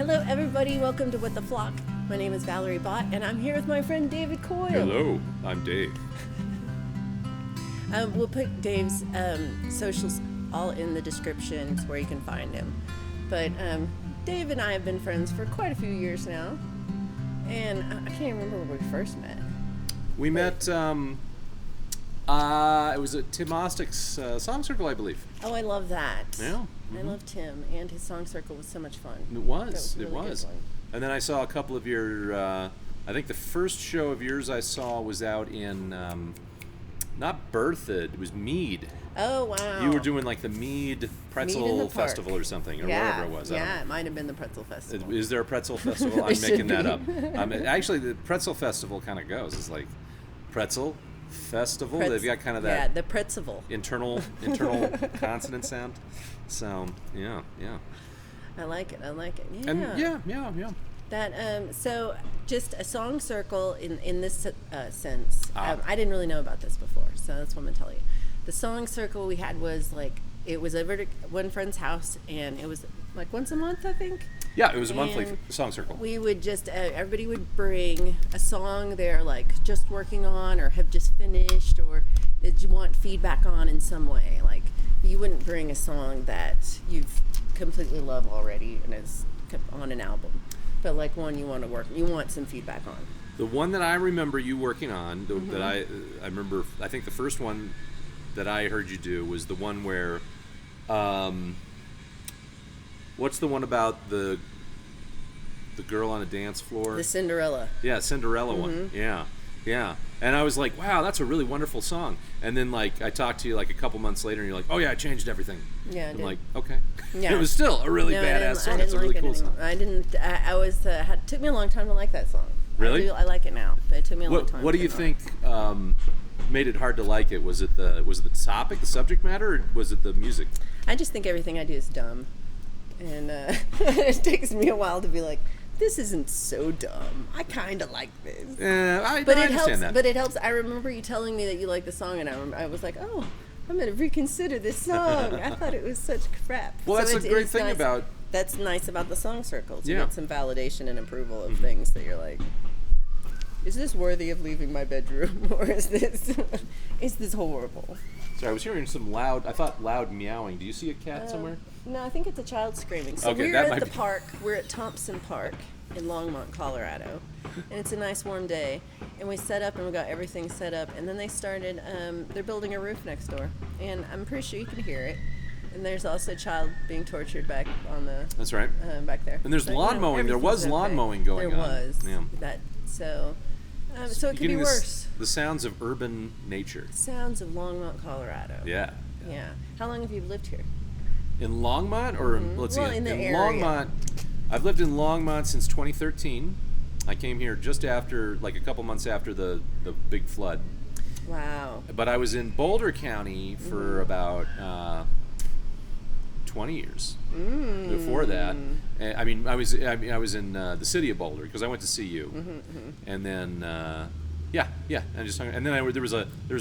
Hello everybody, welcome to What the Flock. My name is Valerie Bott and I'm here with my friend David Coyle. Hello, I'm Dave. We'll put Dave's socials all in the descriptions where you can find him. But Dave and I have been friends for quite a few years now. And I can't remember where we first met. We met, it was at Tim Ostick's Song Circle, I believe. Oh, I love that. Yeah. I love Tim, and his Song Circle was so much fun. It was. It was. And then I saw a couple of your, I think the first show of yours I saw was out in, not Berthoud, it was Mead. Oh, wow. You were doing like the Mead Pretzel Festival or something, or whatever it was. Yeah, it might have been the Pretzel Festival. Is there a Pretzel Festival? I'm making that up. Actually, the Pretzel Festival kind of goes. It's like Pretzel Festival. They've got kind of that. Yeah, the Pretzel. Internal consonant sound. So yeah. I like it. Yeah. And yeah. That so just a song circle in this sense. I didn't really know about this before, so that's what I'm gonna tell you. The song circle we had was like it was over to one friend's house, and it was like once a month, I think. Yeah, it was a monthly song circle. We would just everybody would bring a song they're like just working on or have just finished or that you want feedback on in some way. Like you wouldn't bring a song that you've completely love already and is on an album, but like one you want some feedback on. The one that I remember you working on, that I remember, I think the first one that I heard you do was the one where, what's the one about the girl on a dance floor? The Cinderella. Yeah, Cinderella one. Yeah. And I was like, wow, that's a really wonderful song. And then like I talked to you like a couple months later, and you're like, oh yeah, I changed everything. Yeah, I'm like, okay. Yeah. It was still a really badass song. It's a really cool song. It took me a long time to like that song. Really? I like it now, but it took me a long time. What do you think made it hard to like it? Was it the topic, the subject matter, or was it the music? I just think everything I do is dumb, and it takes me a while to be like, this isn't so dumb. I kind of like this. I it understand helps, that. But it helps. I remember you telling me that you like the song, and I was like, oh, I'm going to reconsider this song. I thought it was such crap. Well, that's a great thing about... That's nice about the song circles. You Yeah. get some validation and approval of things that you're like, is this worthy of leaving my bedroom, or is this horrible? Sorry, I was hearing some loud meowing. Do you see a cat somewhere? No, I think it's a child screaming. So Okay, we're that at might the be- park. We're at Thompson Park in Longmont, Colorado, and it's a nice warm day. And we set up, and we got everything set up. And then they started. They're building a roof next door, and I'm pretty sure you can hear it. And there's also a child being tortured back on the. That's right. Back there. And there's lawn mowing. There was everything's lawn okay. mowing going there on. There was. Yeah. That so. So it could be worse. The sounds of urban nature. Sounds of Longmont, Colorado. Yeah. How long have you lived here? In Longmont, or let's see, in the area. Longmont. I've lived in Longmont since 2013. I came here just after, like a couple months after the big flood. Wow. But I was in Boulder County for about 20 years before that. And, I mean, I was in the city of Boulder because I went to see you, and then and then there was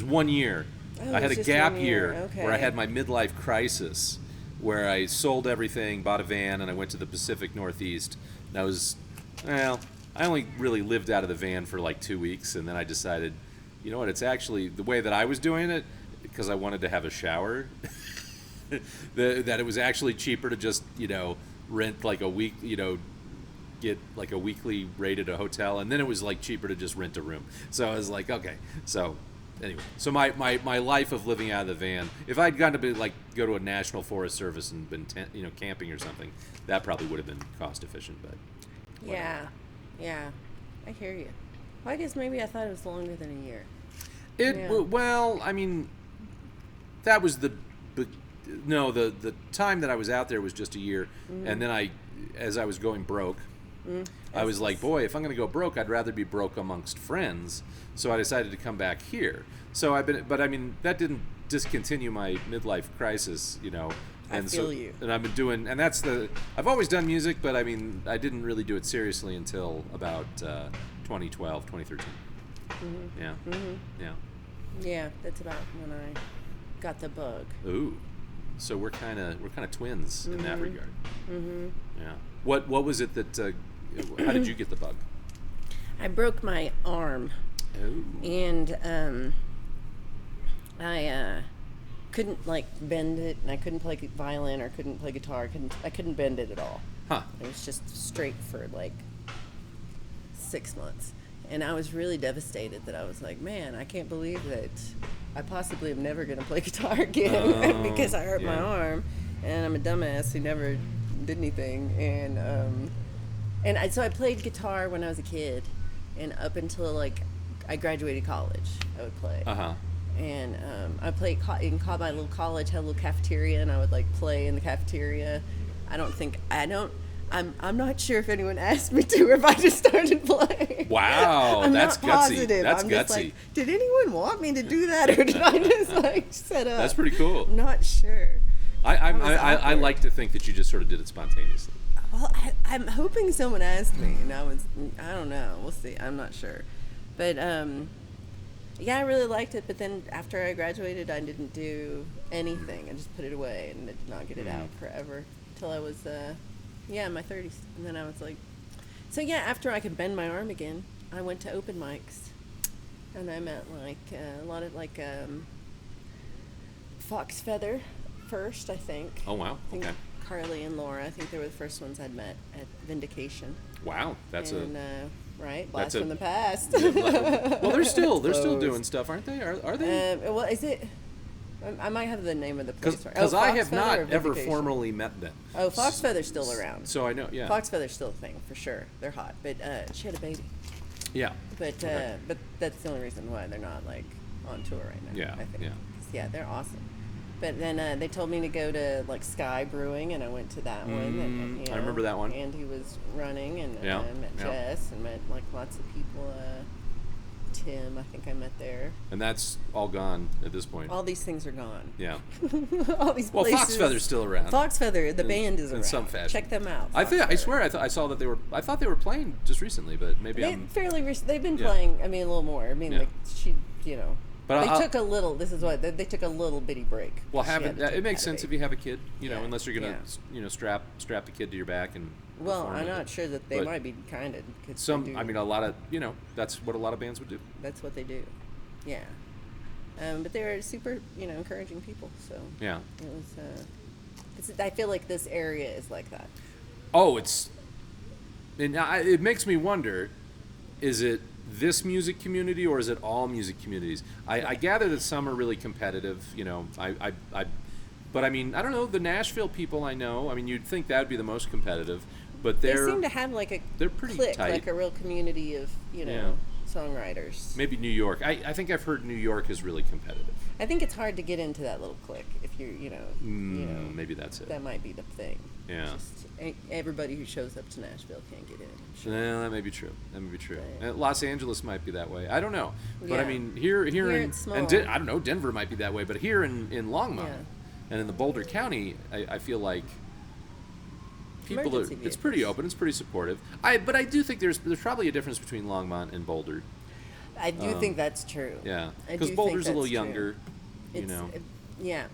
1 year. I had a gap year where I had my midlife crisis, where I sold everything, bought a van, and I went to the Pacific Northeast. And I only really lived out of the van for like 2 weeks, and then I decided, you know what, it's actually the way that I was doing it, because I wanted to have a shower, that it was actually cheaper to just, rent like a week, get like a weekly rate at a hotel, and then it was like cheaper to just rent a room. So I was like, okay. So anyway, so my life of living out of the van, if I'd gone to go to a National Forest Service and been camping or something, that probably would have been cost efficient. But whatever. Yeah, I hear you. Well, I guess maybe I thought it was longer than a year. Well, I mean, that was the time that I was out there was just a year, and then as I was going broke, I was like, boy, if I'm going to go broke, I'd rather be broke amongst friends. So I decided to come back here. So that didn't discontinue my midlife crisis, I feel you. And I've been doing, and I've always done music, but I didn't really do it seriously until about 2012, 2013. Yeah. Yeah, that's about when I got the bug. Ooh. So we're kind of twins in that regard. Mm-hmm. Yeah. What was it that? How did you get the bug? I broke my arm, Oh. and I couldn't like bend it, and I couldn't play violin or couldn't play guitar. I couldn't bend it at all. Huh. It was just straight for like 6 months, and I was really devastated. That I was like, man, I can't believe that I possibly am never going to play guitar again because I hurt my arm, and I'm a dumbass who never did anything. And so I played guitar when I was a kid, and up until like I graduated college, I would play. And I played in my little college had a little cafeteria, and I would like play in the cafeteria. I'm not sure if anyone asked me to, or if I just started playing. Wow, that's not gutsy. positive. That's I'm gutsy. just like, did anyone want me to do that, or did I just like set up? That's pretty cool. I'm not sure. I like to think that you just sort of did it spontaneously. Well, I'm hoping someone asked me, and I don't know. We'll see. I'm not sure. But, yeah, I really liked it. But then after I graduated, I didn't do anything. I just put it away and did not get it out forever until I was, in my 30s. And then I was like, so yeah, after I could bend my arm again, I went to open mics. And I met like a lot of like Fox Feather first, I think. Oh, wow. I think Okay. Carly and Laura, I think they were the first ones I'd met at Vindication. Wow, that's right, blast a- from the past. well, they're still Close. doing stuff, aren't they? Are they? Well, is it? I might have the name of the place. Because I Fox have Feather or not ever Vindication? formally met them. Oh, Fox Feather's still around. So I know, yeah. Fox Feather's still a thing for sure. They're hot, but she had a baby. Yeah. But Okay. but that's the only reason why they're not like on tour right now. Yeah, I think. yeah. 'Cause, yeah, they're awesome. But then they told me to go to like Sky Brewing, and I went to that one. And, I remember that one. Andy was running, and Yeah, I met yeah. Jess, and met like lots of people. Tim, I think I met there. And that's all gone at this point. All these things are gone. Yeah. All these Well, places. Fox Feather's still around. Fox Feather, the band is in around. some fashion. Check them out. I Fox think I Feather. swear I saw that they were. I thought they were playing just recently, but maybe I'm. They've been Yeah. playing. I mean, a little more. I mean, Yeah. like she, you know. But they took a little. This is what they took a little bitty break. Well, She had to take it makes that sense break. if you have a kid, you know, Yeah, unless you're gonna, yeah. strap the kid to your back and. Well, perform I'm with not it. sure that they But might be kind of. I mean, a lot of, that's what a lot of bands would do. That's what they do. Yeah. But they're super, encouraging people. So Yeah. it was. I feel like this area is like that. Oh, it makes me wonder, is it this music community or is it all music communities? I gather that some are really competitive, but I mean, I don't know, the Nashville people I know, I mean, you'd think that would be the most competitive, but They seem to have like they're pretty clique, tight. like a real community of, Yeah. songwriters. Maybe New York. I think I've heard New York is really competitive. I think it's hard to get into that little clique if you're, Maybe that's it. that might be the thing. Yeah. Just everybody who shows up to Nashville can't get in. I'm sure. Yeah, that may be true. Right. Los Angeles might be that way. I don't know, but I Yeah. mean, here in it's small. and I don't know, Denver might be that way, but here in Longmont Yeah. and in the Boulder County, I feel like people Emergency it's pretty vehicles. open, it's pretty supportive. But I do think there's probably a difference between Longmont and Boulder. I do think that's true. Yeah, I because do Boulder's a think little that's true. younger, Yeah.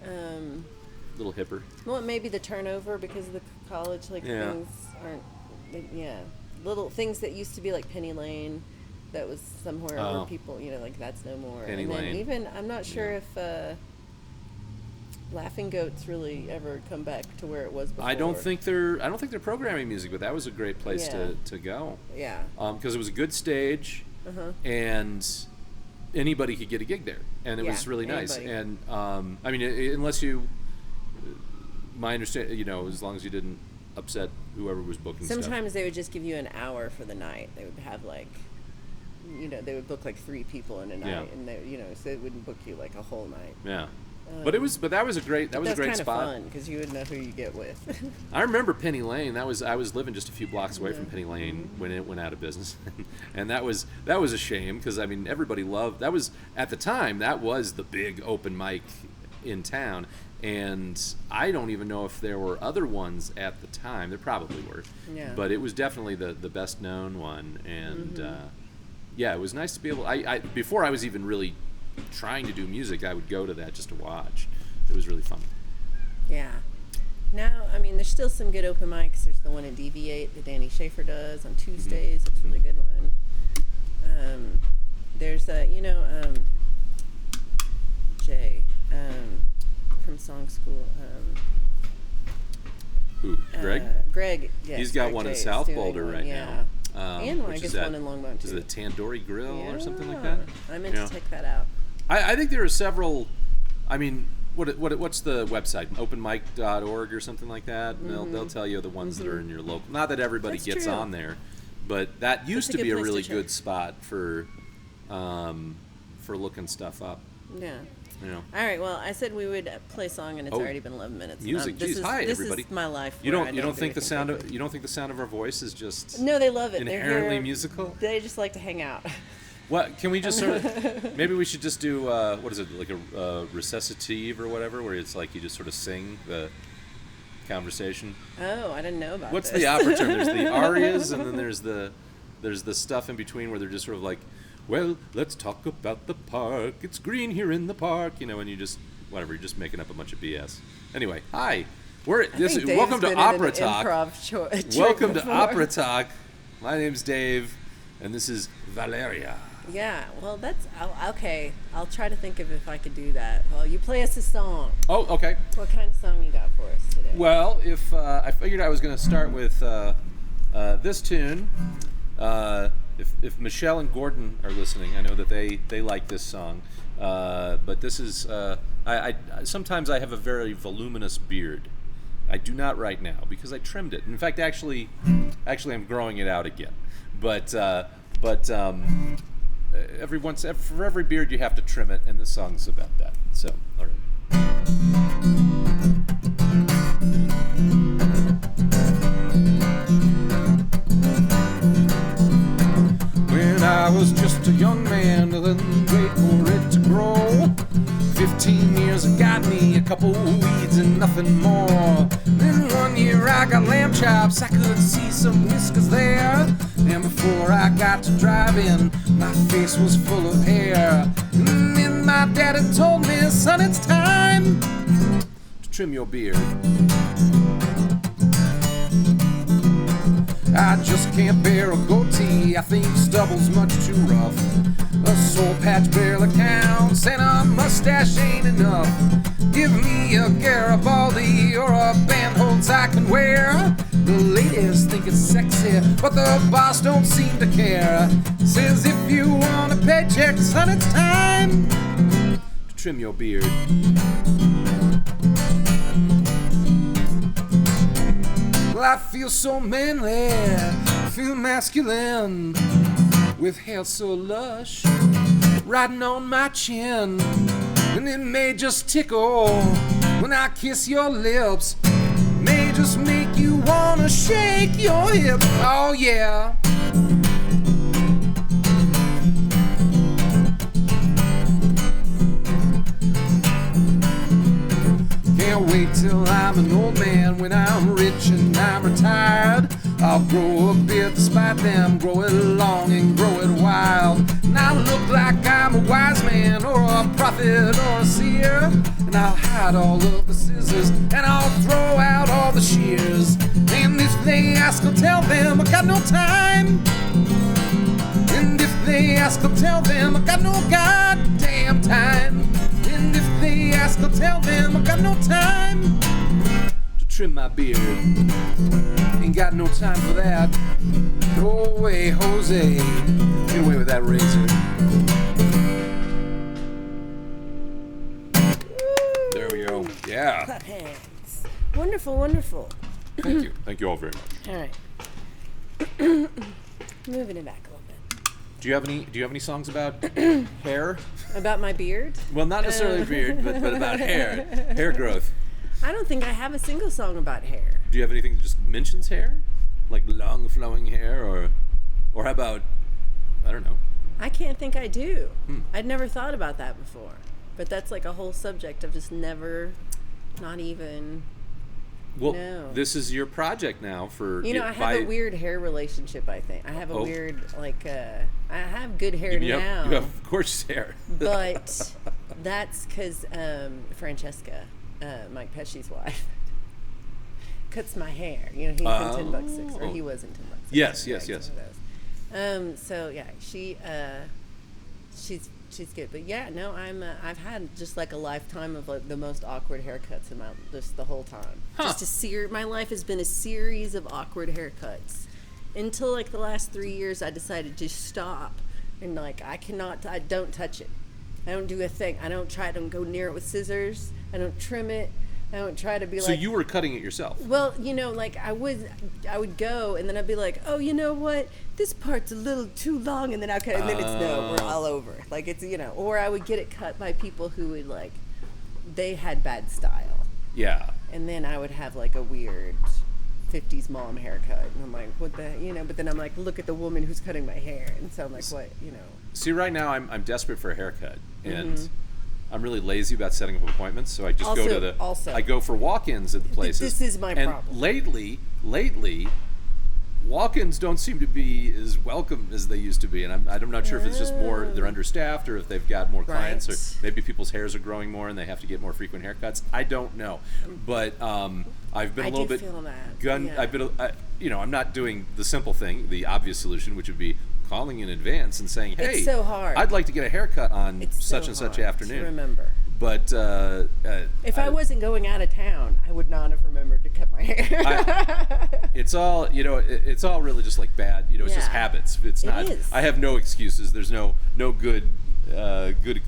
a little hipper. Well, maybe the turnover because of the college, Yeah. things aren't. Yeah, little things that used to be like Penny Lane, that was somewhere Oh. where people, like that's no more. Penny and then Lane. even I'm not sure if Laughing Goats really ever come back to where it was before. I don't think they're programming music, but that was a great place Yeah. to go. Yeah. Because it was a good stage, Uh-huh. and anybody could get a gig there, and it Yeah, was really nice. anybody. And I mean, unless you, my understanding, as long as you didn't upset whoever was booking stuff. Sometimes they would just give you an hour for the night. They would have like, they would book like 3 people in a night, Yeah. and they, so they wouldn't book you like a whole night. Yeah, but that was a great That's great kind spot. of fun because you would know who you get with. I remember Penny Lane. I was living just a few blocks away from Penny Lane when it went out of business, and that was a shame because I mean everybody loved that was at the time that was the big open mic in town, and I don't even know if there were other ones at the time. There probably were, Yeah. but it was definitely the best known one, and yeah, it was nice to be able. I before I was even really trying to do music, I would go to that just to watch. It really fun. Yeah. Now, I mean, there's still some good open mics. There's the one at Deviate that Danny Schaefer does on Tuesdays. It's a really good one. There's Jay from Song School. Who? Greg? Greg, yes. He's got Greg one in Jay is South doing Boulder one, right yeah. now. And I which guess is that, one in Longmont, is too. it Tandoori Grill or something like Yeah. that? I meant to check that out. I think there are several. I mean, what's the website? Openmic.org or something like that. And they'll tell you the ones that are in your local. Not that everybody That's gets true. on there, but that used to a be good a place to really check. good spot for looking stuff up. Yeah. You know. All right. Well, I said we would play a song, and it's Oh. already been 11 minutes. Music. This Geez, hi this everybody. is my life. You where don't I you don't do think the everything sound quickly. of you don't think the sound of our voice is just No, they love it. inherently They're here, musical? They just like to hang out. What can we just sort of? Maybe we should just do what is it, like a recitative or whatever, where it's like you just sort of sing the conversation. Oh, I didn't know about What's this. the opera term? There's the arias, and then there's the stuff in between where they're just sort of like, well, let's talk about the park. It's green here in the park, and you just whatever. You're just making up a bunch of BS. Anyway, hi. Welcome to Opera Talk. Welcome to Opera Talk. My name's Dave, and this is Valeria. Yeah, well, okay. I'll try to think of if I could do that. Well, you play us a song. Oh, okay. What kind of song you got for us today? Well, if I figured I was going to start with this tune. If Michelle and Gordon are listening, I know that they like this song. But this is I sometimes I have a very voluminous beard. I do not right now because I trimmed it. In fact, actually, I'm growing it out again. But for every beard you have to trim it, and this song's about that. So, all right. When I was just a young man, then wait for it to grow. 15 years it got me a couple weeds and nothing more. Then one year I got lamb chops, I could see some whiskers there. And before I got to driving, my face was full of hair. And then my daddy told me, son, it's time to trim your beard. I just can't bear a goatee, I think stubble's much too rough. A soul patch barely counts, and a mustache ain't enough. Give me a Garibaldi or a bandholz I can wear. The ladies think it's sexy, but the boss don't seem to care. Says if you want a paycheck, son, it's time to trim your beard. Well, I feel so manly, I feel masculine, with hair so lush, riding on my chin. And it may just tickle when I kiss your lips, may just make you wanna shake your hips. Oh yeah. Can't wait till I'm an old man, when I'm rich and I'm retired. I'll grow a beard despite them, grow it long and grow it wild. And I'll look like I'm a wise man or a prophet or a seer. And I'll hide all of the scissors and I'll throw out all the shears. And if they ask, I'll tell them I got no time. And if they ask, I'll tell them I got no goddamn time. And if they ask, I'll tell them I got no time to trim my beard. Ain't got no time for that. Go away, Jose. Get away with that razor. There we go. Yeah. Clap hands. Wonderful, wonderful. Thank you. Thank you all very much. All right. Moving it back a little bit. Do you have any songs about hair? About my beard? Well, not necessarily beard, but about hair growth. I don't think I have a single song about hair. Do you have anything that just mentions hair? Like long flowing hair, or how about, I don't know. I can't think I do. I'd never thought about that before. But that's like a whole subject of just never, not even. Well, No. This is your project now for. You know, I have a weird hair relationship, I think. I have a weird, I have good hair now. You have gorgeous hair. But that's because Francesca Mike Pesci's wife, cuts my hair. You know, he's in 10 Bucks 6, or he was in 10 Bucks 6. Yes. So yeah, she's good. But yeah, no, I've had just like a lifetime of like the most awkward haircuts in just the whole time. My life has been a series of awkward haircuts until like the last 3 years. I decided to stop and like I don't touch it. I don't do a thing. I don't go near it with scissors. I don't trim it. I don't try to be So you were cutting it yourself? Well, you know, like I would go and then I'd be like, oh, you know what? This part's a little too long, and then I'll cut it, and then we're all over. Like it's, you know, or I would get it cut by people who would like, they had bad style. Yeah. And then I would have like a weird 50s mom haircut, and I'm like, what the, you know? But then I'm like, look at the woman who's cutting my hair, and so I'm like, what, you know? See, right now I'm desperate for a haircut, and I'm really lazy about setting up appointments, so I just I go for walk-ins at the places. This is my problem. Lately, walk-ins don't seem to be as welcome as they used to be, and I'm not sure if it's just more they're understaffed or if they've got more clients, or maybe people's hairs are growing more and they have to get more frequent haircuts. I don't know, but I've been a little bit I've been, you know, I'm not doing the simple thing, the obvious solution, which would be calling in advance and saying, hey, it's so hard. I'd like to get a haircut on such and such afternoon. To remember. But if I wasn't going out of town, I would not have remembered to cut my hair. It's all, you know, it's all really just like bad, you know, it's just habits. It's not. I have no excuses. There's no good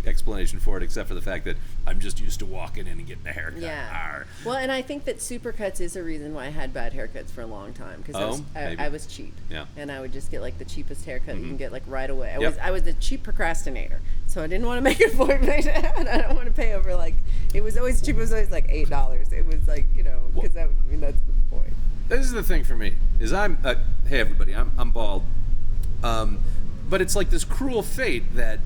explanation for it, except for the fact that I'm just used to walking in and getting a haircut. Yeah. Well, and I think that Supercuts is a reason why I had bad haircuts for a long time, because I was cheap. Yeah. And I would just get like the cheapest haircut you can get like right away. I was a cheap procrastinator, so I didn't want to make an appointment, and I don't want to pay over like, it was always cheap. It was always like $8. It was like, you know, because that's the point. This is the thing for me, is hey everybody, I'm bald, but it's like this cruel fate that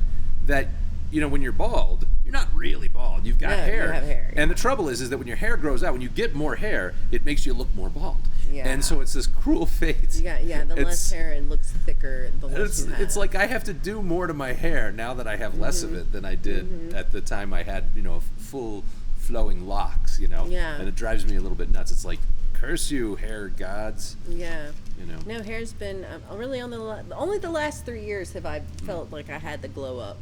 you know, when you're bald, you're not really bald. You've got hair. You have hair. And the trouble is that when your hair grows out, when you get more hair, it makes you look more bald. Yeah. And so it's this cruel fate. The less hair, it looks thicker, the less you have. It's like I have to do more to my hair now that I have less of it than I did at the time I had, you know, full flowing locks, you know. Yeah. And it drives me a little bit nuts. It's like, curse you, hair gods. Yeah. You know. No, hair's been really only the last 3 years have I felt like I had the glow up.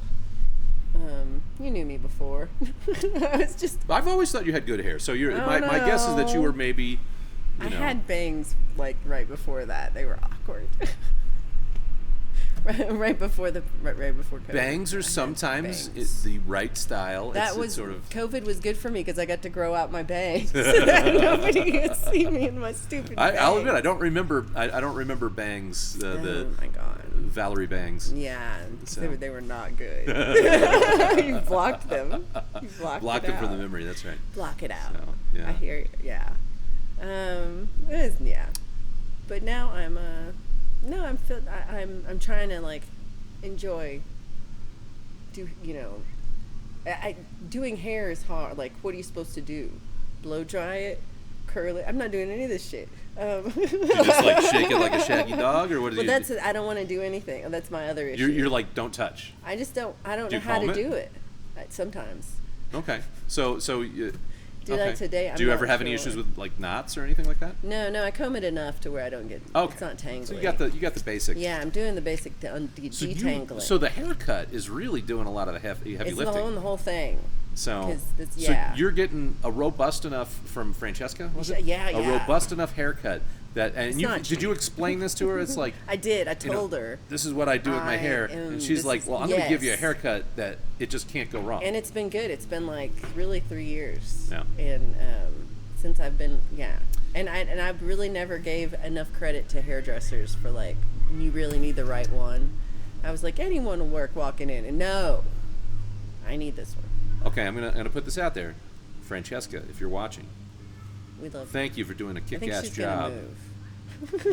You knew me before. I've always thought you had good hair. So my guess is that you were maybe. I had bangs like right before that. They were awkward. right before COVID. Bangs are sometimes the right style. It's sort of COVID was good for me because I got to grow out my bangs. Nobody could see me in my stupid bangs. I'll admit I don't remember. I don't remember bangs. Oh my God. Valerie bangs. Yeah, so. They were not good. You blocked them. You blocked them from the memory. That's right. Block it out. So, yeah. I hear you. Yeah. But now I'm trying to like enjoy. Doing hair is hard. Like, what are you supposed to do? Blow dry it, curl it. I'm not doing any of this shit. You just like shake it like a shaggy dog, or what? I don't want to do anything. That's my other issue. You're like, don't touch. I just don't. I don't know how to do it. Sometimes. Okay. So you. Like today. Do you ever have any issues with like knots or anything like that? No, I comb it enough to where I don't get. Okay. It's not tangling. So you got the basics. Yeah, I'm doing the basic detangling. So the haircut is really doing a lot of the heavy lifting. It's the whole thing. So you're getting a robust enough from Francesca, was it? Yeah. A robust enough haircut that, and did you explain this to her? It's like I did. I told her this is what I do with my hair, and she's like, "Well, I'm going to give you a haircut that it just can't go wrong." And it's been good. It's been like really 3 years. Yeah. And since I've been and I really never gave enough credit to hairdressers for like, you really need the right one. I was like, anyone will work walking in, and no, I need this one. Okay, I'm gonna put this out there, Francesca, if you're watching. We love. Thank you for doing a kick-ass job. Move.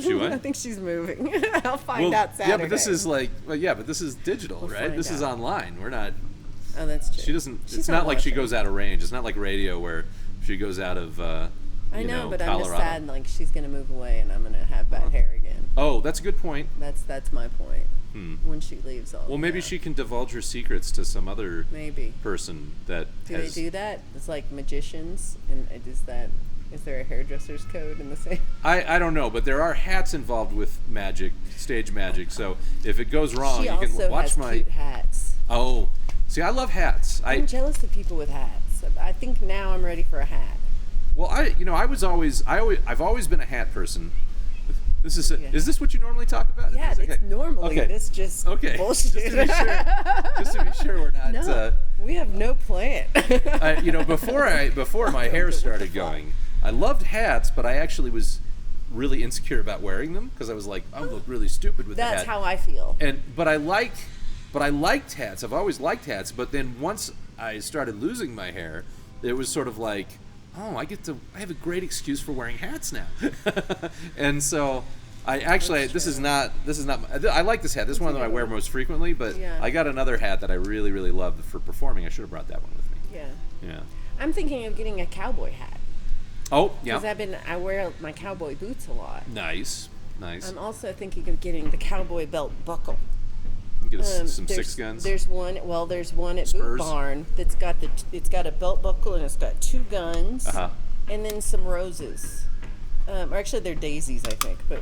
She what? I think she's moving. I'll find out Saturday. Yeah, but this is but this is digital, right? This is online. We're not. Oh, that's true. She doesn't. It's not like she goes out of range. It's not like radio where she goes out of. I know, but Colorado. I'm just sad. Like she's gonna move away, and I'm gonna have bad hair again. Oh, that's a good point. That's my point. when she leaves all. Well, maybe that. she can divulge her secrets to some other Maybe. person that Do has. they do that? It's like magicians, and is there a hairdresser's code in the same? I don't know, but there are hats involved with magic, stage magic. So if it goes wrong, She you can also watch has my. cute hats. Oh, see, I love hats. I'm jealous of people with hats. I think now I'm ready for a hat. Well, I've always been a hat person. This is Yeah. Is this what you normally talk about? Yeah, Is it- it's normally Okay. this just Okay. bullshit. Just to be sure we're not. No, we have no plan. Before my hair started going, I loved hats, but I actually was really insecure about wearing them because I was like, I look really stupid with the hat. That's how I feel. But I liked hats. I've always liked hats. But then once I started losing my hair, it was sort of like, oh, I have a great excuse for wearing hats now. And so this is not I like this hat. This is one that I wear most frequently, but Yeah. I got another hat that I really, really love for performing. I should have brought that one with me. Yeah. Yeah. I'm thinking of getting a cowboy hat Oh, yeah. because I wear my cowboy boots a lot. Nice. I'm also thinking of getting the cowboy belt buckle. Get some There's- six guns. There's one at Spurs? Boot Barn that's got it's got a belt buckle and it's got 2 guns Uh-huh. and then some roses. Or actually they're daisies, I think. But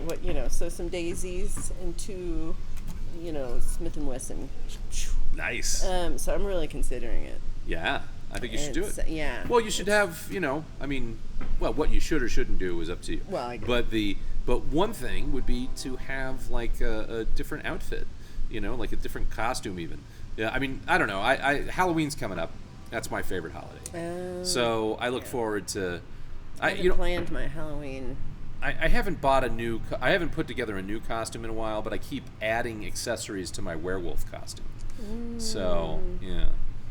so some daisies and 2, Smith & Wesson. Nice. So I'm really considering it. Yeah. I think you should do it. Yeah. Well, you should have, what you should or shouldn't do is up to you. Well, I agree. But one thing would be to have like a different outfit, like a different costume even. Yeah, I mean, I don't know. Halloween's coming up. That's my favorite holiday. So I look forward to. I haven't planned my Halloween. I haven't bought I haven't put together a new costume in a while, but I keep adding accessories to my werewolf costume. So yeah.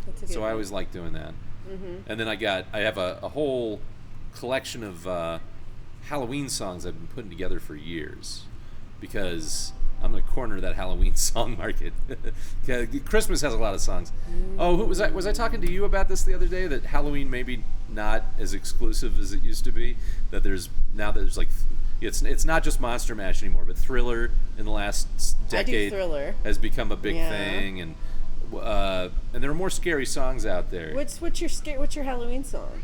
That's a good So I one. always like doing that. Mm-hmm. And then I have a whole collection of Halloween songs I've been putting together for years because I'm the corner of that Halloween song market. Christmas has a lot of songs. Oh, who was I? Was I talking to you about this the other day? That Halloween maybe not as exclusive as it used to be. That there's like it's not just Monster Mash anymore, but Thriller in the last decade Thriller. has become a big Yeah. thing, and there are more scary songs out there. What's your Halloween song?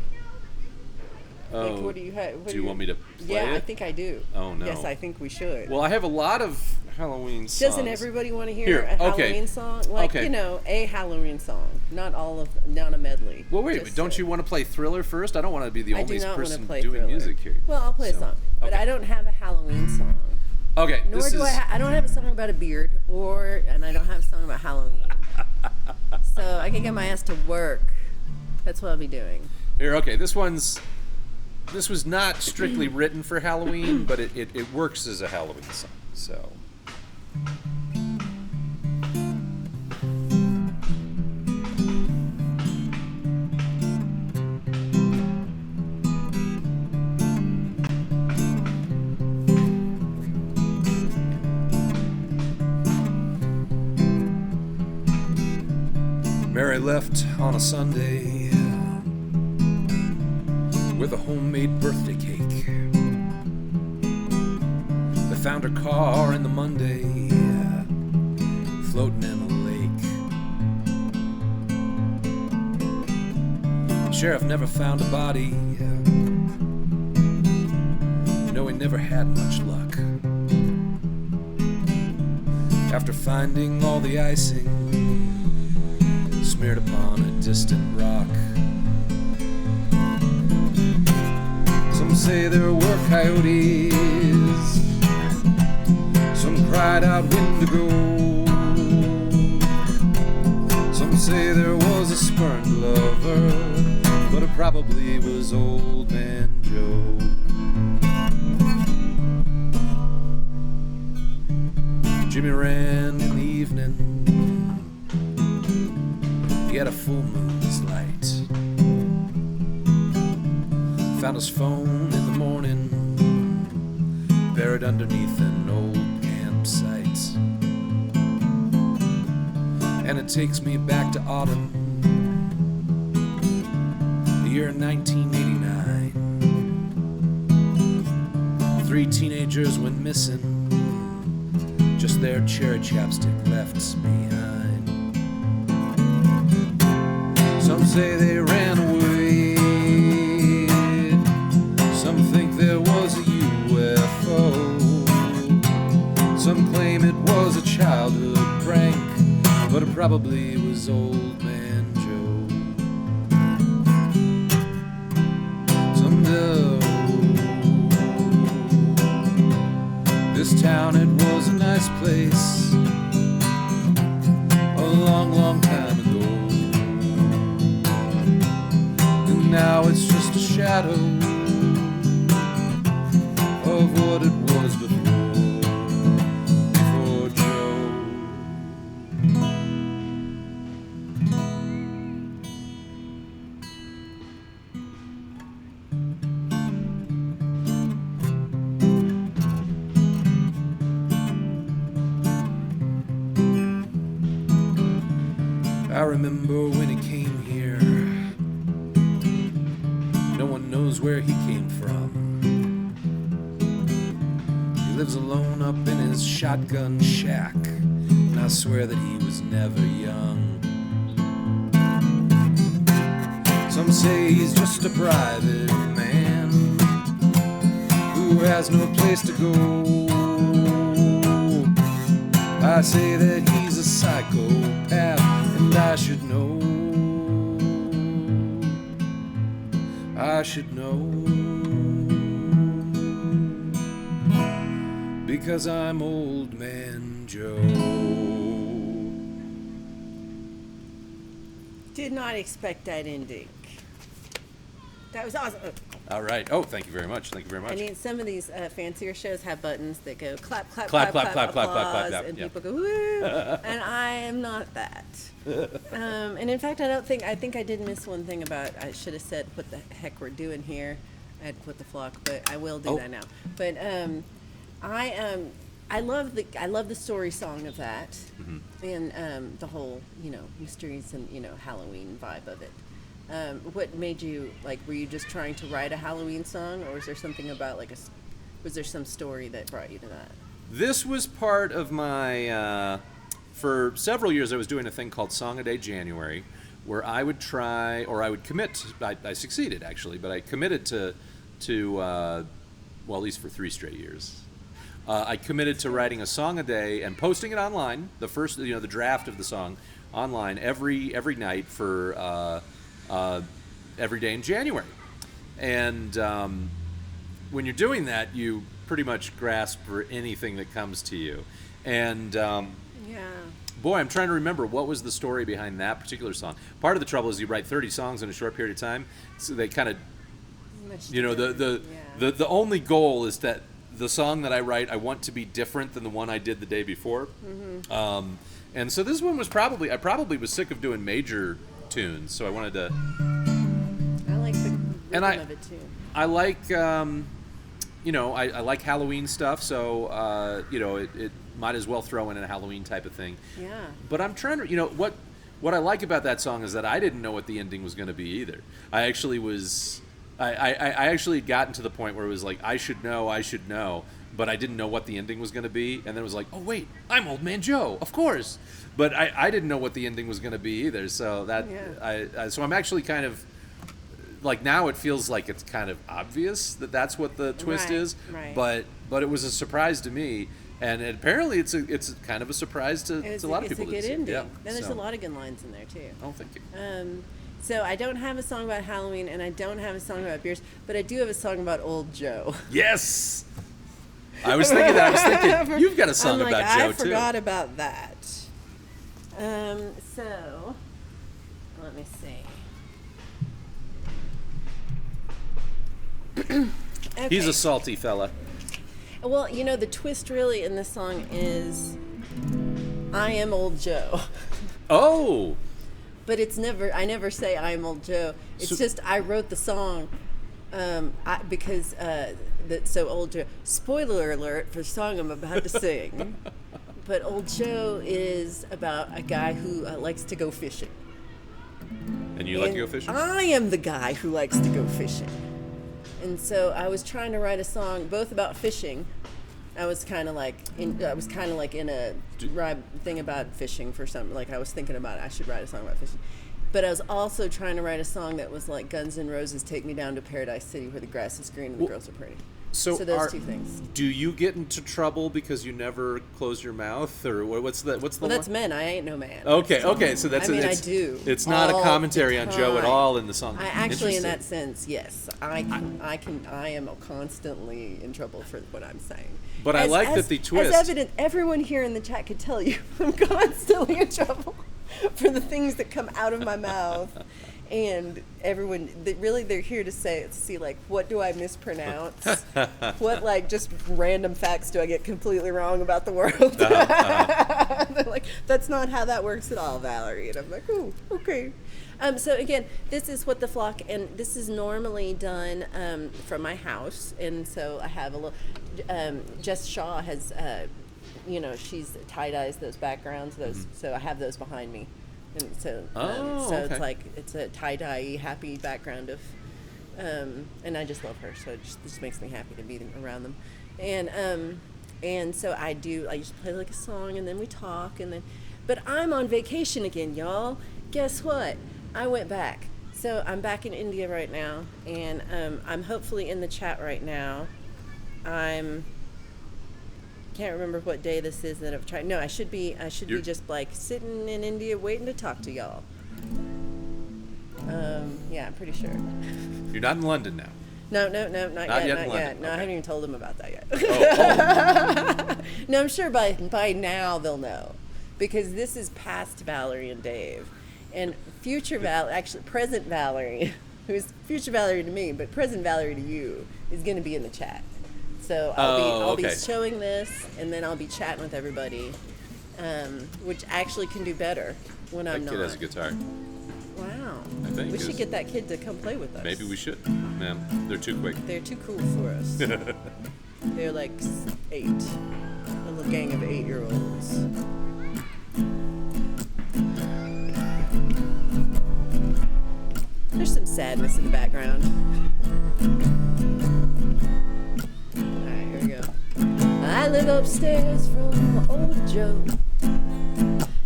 Oh, Like, what do you have? do you want me to play Yeah, it? I think I do. Oh, no. Yes, I think we should. Well, I have a lot of Halloween songs. Doesn't everybody want to hear Here, a okay. Halloween song? Like, Okay. a Halloween song, not a medley. Well, wait, Just don't so- you want to play Thriller first? I don't want to be the I do only not want to person play doing Thriller. music here. Well, I'll play a So, song, but okay. I don't have a Halloween song. Okay, Nor this do is. I don't have a song about a beard, and I don't have a song about Halloween. So I can get my ass to work. That's what I'll be doing. Here, okay, this was not strictly written for Halloween, but it works as a Halloween song. So. Mary left on a Sunday with a homemade birthday cake. They found her car in the Monday, floating in a lake. The sheriff never found a body. No, he never had much luck. After finding all the icing smeared upon a distant rock. Some say there were coyotes, some cried out Wendigo, some say there was a spurned lover, but it probably was Old Man Joe. Jimmy ran in the evening, he had a full moon's light. Found his phone in the morning, buried underneath an old campsite. And it takes me back to autumn, the year 1989. 3 teenagers went missing, just their cherry chapstick left behind. Some say they ran away, some think there was a UFO, some claim it was a childhood prank, but it probably was Old Man Joe. Some know this town, it was a nice place a long, long time ago, and now it's just a shadow of what it was before Joe. I remember when he came here. No one knows where he came from. He lives alone up in his shotgun shack, and I swear that he was never young. Some say he's just a private man who has no place to go. I say that he's a psychopath, and I should know. I should know, because I'm Old Man Joe. Did not expect that ending. That was awesome. All right. Oh, thank you very much. Thank you very much. I mean, some of these fancier shows have buttons that go clap, clap, Clap, clap, clap, clap, clap, applause, clap, and yeah. people go woo, and I am not that. And in fact, I think I did miss one thing about. I should have said what the heck we're doing here. I had to put the flock, but I will do that now. But I love the story song of that, and the whole mysteries and Halloween vibe of it. What made you were you just trying to write a Halloween song, or was there something about was there some story that brought you to that? This was part of my, for several years I was doing a thing called Song a Day January, where I would try, or I would commit, I succeeded actually, but I committed to at least for 3 straight years. I committed to writing a song a day and posting it online, the first, the draft of the song online every night for every day in January. And when you're doing that, you pretty much grasp for anything that comes to you. And boy, I'm trying to remember what was the story behind that particular song. Part of the trouble is you write 30 songs in a short period of time, so they kind of, the only goal is that the song that I write, I want to be different than the one I did the day before. Mm-hmm. And so this one was I probably was sick of doing major tunes, so I wanted to. I like the rhythm of it too. I like, I like Halloween stuff, so it might as well throw in a Halloween type of thing. Yeah. But I'm trying to, what I like about that song is that I didn't know what the ending was going to be either. I actually was. I actually gotten to the point where it was like, I should know, but I didn't know what the ending was going to be, and then it was like, oh wait, I'm Old Man Joe, of course. But I didn't know what the ending was going to be either, so so I'm actually kind of, now it feels like it's kind of obvious that that's what the twist is, right. But it was a surprise to me, and apparently it's kind of a surprise to a lot of people. It's a good ending. Yeah, and there's a lot of good lines in there too. Oh, thank you. So I don't have a song about Halloween, and I don't have a song about beers, but I do have a song about Old Joe. Yes! I was thinking that. You've got a song about Joe, I too. forgot about that. So, let me see. Okay. He's a salty fella. Well, the twist really in this song is I am Old Joe. Oh! But I never say I'm Old Joe. It's just I wrote the song because Old Joe. Spoiler alert for the song I'm about to sing. But Old Joe is about a guy who likes to go fishing. And you like to go fishing? I am the guy who likes to go fishing. And so I was trying to write a song both about fishing I was kind of like in a thing about fishing for something. Like I was thinking about I should write a song about fishing. But I was also trying to write a song that was like Guns N' Roses, Take Me Down to Paradise City, where the grass is green and the girls are pretty. So those two things. Do you get into trouble because you never close your mouth, or what's the Well, that's men. I ain't no man. Okay. So that's. I do. It's not a commentary on Joe at all in the song. I actually, in that sense, yes, I am constantly in trouble for what I'm saying. But I like that the twist. As evident, everyone here in the chat could tell you, I'm constantly in trouble for the things that come out of my mouth. And everyone, they're here to see like, what do I mispronounce? What like just random facts do I get completely wrong about the world? They're like, that's not how that works at all, Valerie. And I'm like, oh, okay. So again, this is What the Flock, and this is normally done from my house. And so I have a little, Jess Shaw has, she's tie-dyes those backgrounds, so I have those behind me. And so, okay. It's like it's a tie-dye happy background of, and I just love her. So it just makes me happy to be around them, and so I just play like a song, and then we talk, but I'm on vacation again, y'all. Guess what? I went back. So I'm back in India right now, and I'm hopefully in the chat right now. Can't remember what day this is that I've tried. No, I should be just like sitting in India waiting to talk to y'all. Yeah, I'm pretty sure. You're not in London now. No, not yet. No, okay. I haven't even told them about that yet. Oh. No, I'm sure by now they'll know, because this is past Valerie and Dave, and present Valerie, who's future Valerie to me, but present Valerie to you, is going to be in the chat. So I'll be showing this, and then I'll be chatting with everybody, which actually can do better when I'm not. That kid has a guitar. Wow. I think we should get that kid to come play with us. Maybe we should. Man, they're too quick. They're too cool for us. They're like 8. A little gang of 8-year-olds. There's some sadness in the background. I live upstairs from old Joe.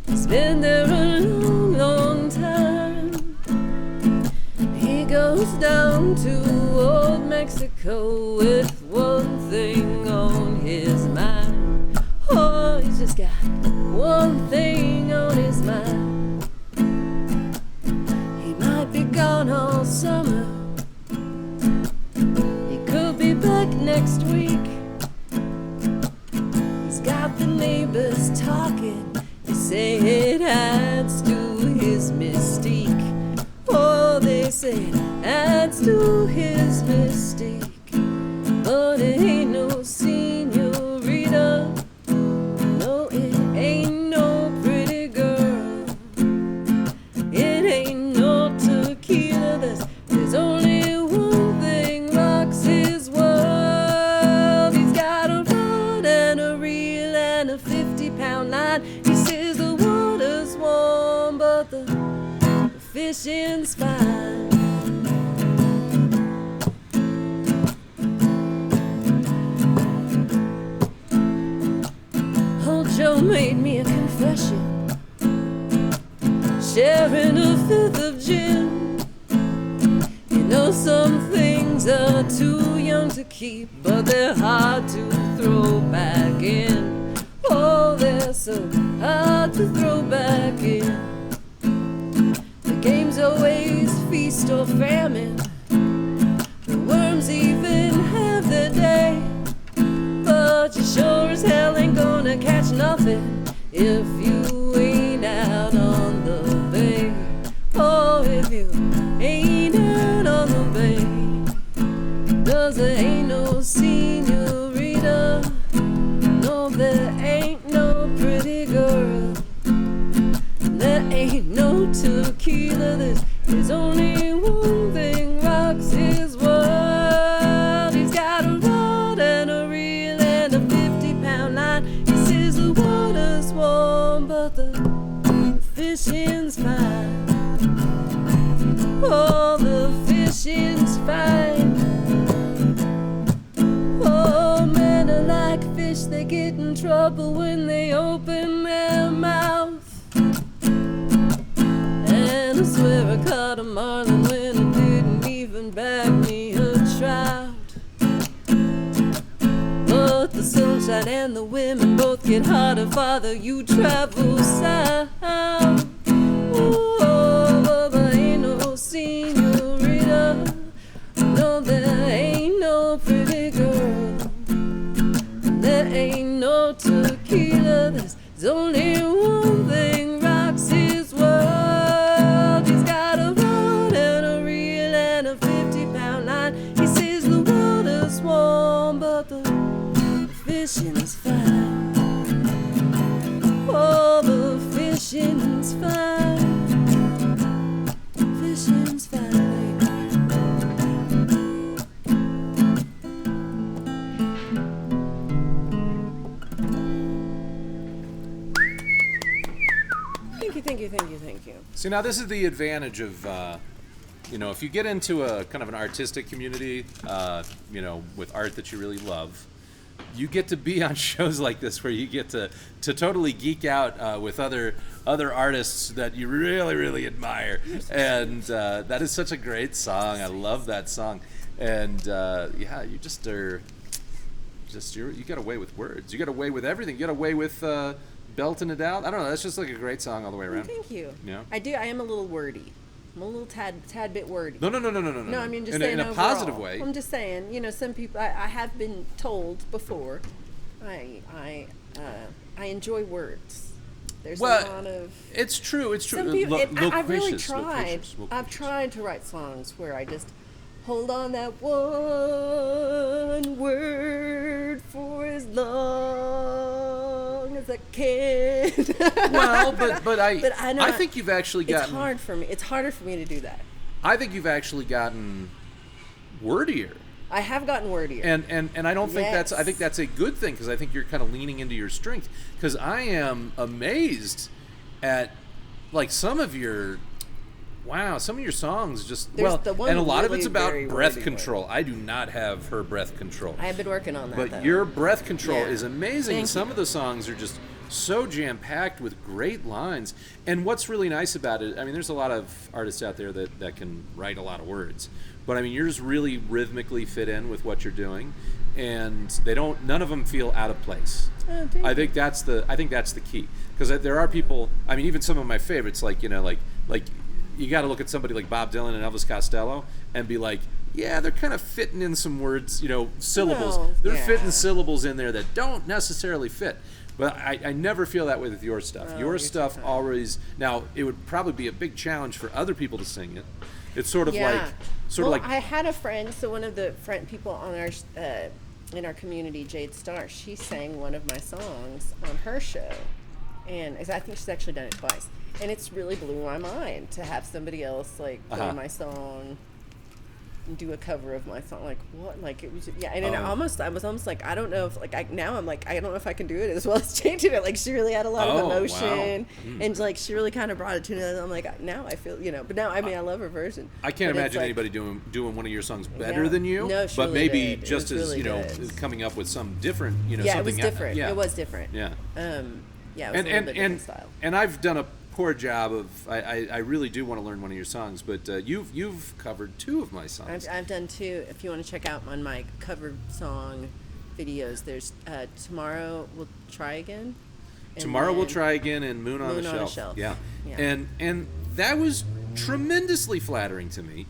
He's been there a long, long time. He goes down to old Mexico with one thing on his mind. Oh, he's just got one thing on his mind. He might be gone all summer. He could be back next week. Got the neighbors talking, they say it adds to his mystique. Oh, they say it adds to his mystique. But it ain't no senorita, no, it ain't no pretty girl. It ain't no tequila, there's only one thing rocks his world. He's got a rod and a reel and a 50-pound line. He says the water's warm, but the fishing's fine. Old Joe made me a confession, sharing a 5th of gin. You know some things are too young to keep, but they're hard to throw back in. Oh, they're so hard to throw back in. The game's always feast or famine. The worms even have their day. But you sure as hell ain't gonna catch nothing if you ain't out on the bay. Oh, if you ain't out on the bay. 'Cause there ain't no senorita, no, there ain't no pretty girl. There ain't no tequila, there's only one thing rocks his world. He's got a rod and a reel and a 50-pound line. He says the water's warm, but the fishing's fine. Oh, the fishing's fine. Oh, men are like fish trouble when they open their mouth. And I swear I caught a marlin when I didn't even bag me a trout. But the sunshine and the women both get harder farther you travel south. Oh, but ain't no senorita, no, there ain't no pretty girl, there ain't no tequila, there's only one thing rocks his world. He's got a rod and a reel and a 50-pound line. He says the water's warm, but the fishing's fine. Oh, the fishing's fine. Fishing's fine, baby. Thank you. See, now this is the advantage of, if you get into a kind of an artistic community, with art that you really love, you get to be on shows like this where you get to totally geek out with other artists that you really, really admire. And that is such a great song. I love that song. And you just are, you got away with words. You got away with everything. You got away with belting it out. I don't know. That's just like a great song all the way around. Thank you. Yeah. I do. I am a little wordy. I'm a little tad bit wordy. No. No, I mean just saying in a overall. positive way. I'm just saying. Some people. I have been told before. I enjoy words. There's a lot of. It's true. Some people. I've really tried. Loquacious. I've tried to write songs where I just hold on that one word for as long as I can. Well, but I think you've actually gotten. It's hard for me. It's harder for me to do that. I think you've actually gotten wordier. I have gotten wordier. And I don't think I think that's a good thing, because I think you're kind of leaning into your strength. Because I am amazed at some of your songs just and a lot of it's about breath control. I do not have her breath control. I have been working on that. But though. your breath control is amazing. Thank Some you. of the songs are just so jam-packed with great lines. And what's really nice about it, I mean, there's a lot of artists out there that can write a lot of words. But I mean, yours really rhythmically fit in with what you're doing, and none of them feel out of place. Oh, I think that's the key, because there are people. I mean, even some of my favorites, like you got to look at somebody like Bob Dylan and Elvis Costello and be like, yeah, they're kind of fitting in some words, syllables. Well, they're yeah. fitting syllables in there that don't necessarily fit. But I never feel that way with your stuff. Your stuff always. Now, it would probably be a big challenge for other people to sing it. It's sort of like. I had a friend. So one of the people on our in our community, Jade Starr, she sang one of my songs on her show, and I think she's actually done it twice. And it's really blew my mind to have somebody else play my song and do a cover of my song. Like what? Like it was and I was almost like, I don't know if now I'm like, I don't know if I can do it as well as Jane did it. Like she really had a lot of emotion and like she really kind of brought it to me. And I'm like, now I feel but now I mean I love her version. I can't imagine anybody doing one of your songs better than you. No, she but really maybe did. just as good. coming up with some different something. It was different. It was different. Yeah. It was a little bit different style. And I've done a poor job of. I really do want to learn one of your songs, but you've covered two of my songs. I've done two. If you want to check out on my cover song videos, there's Tomorrow We'll Try Again. Tomorrow We'll Try Again and Moon on a Shelf. Yeah. And that was tremendously flattering to me.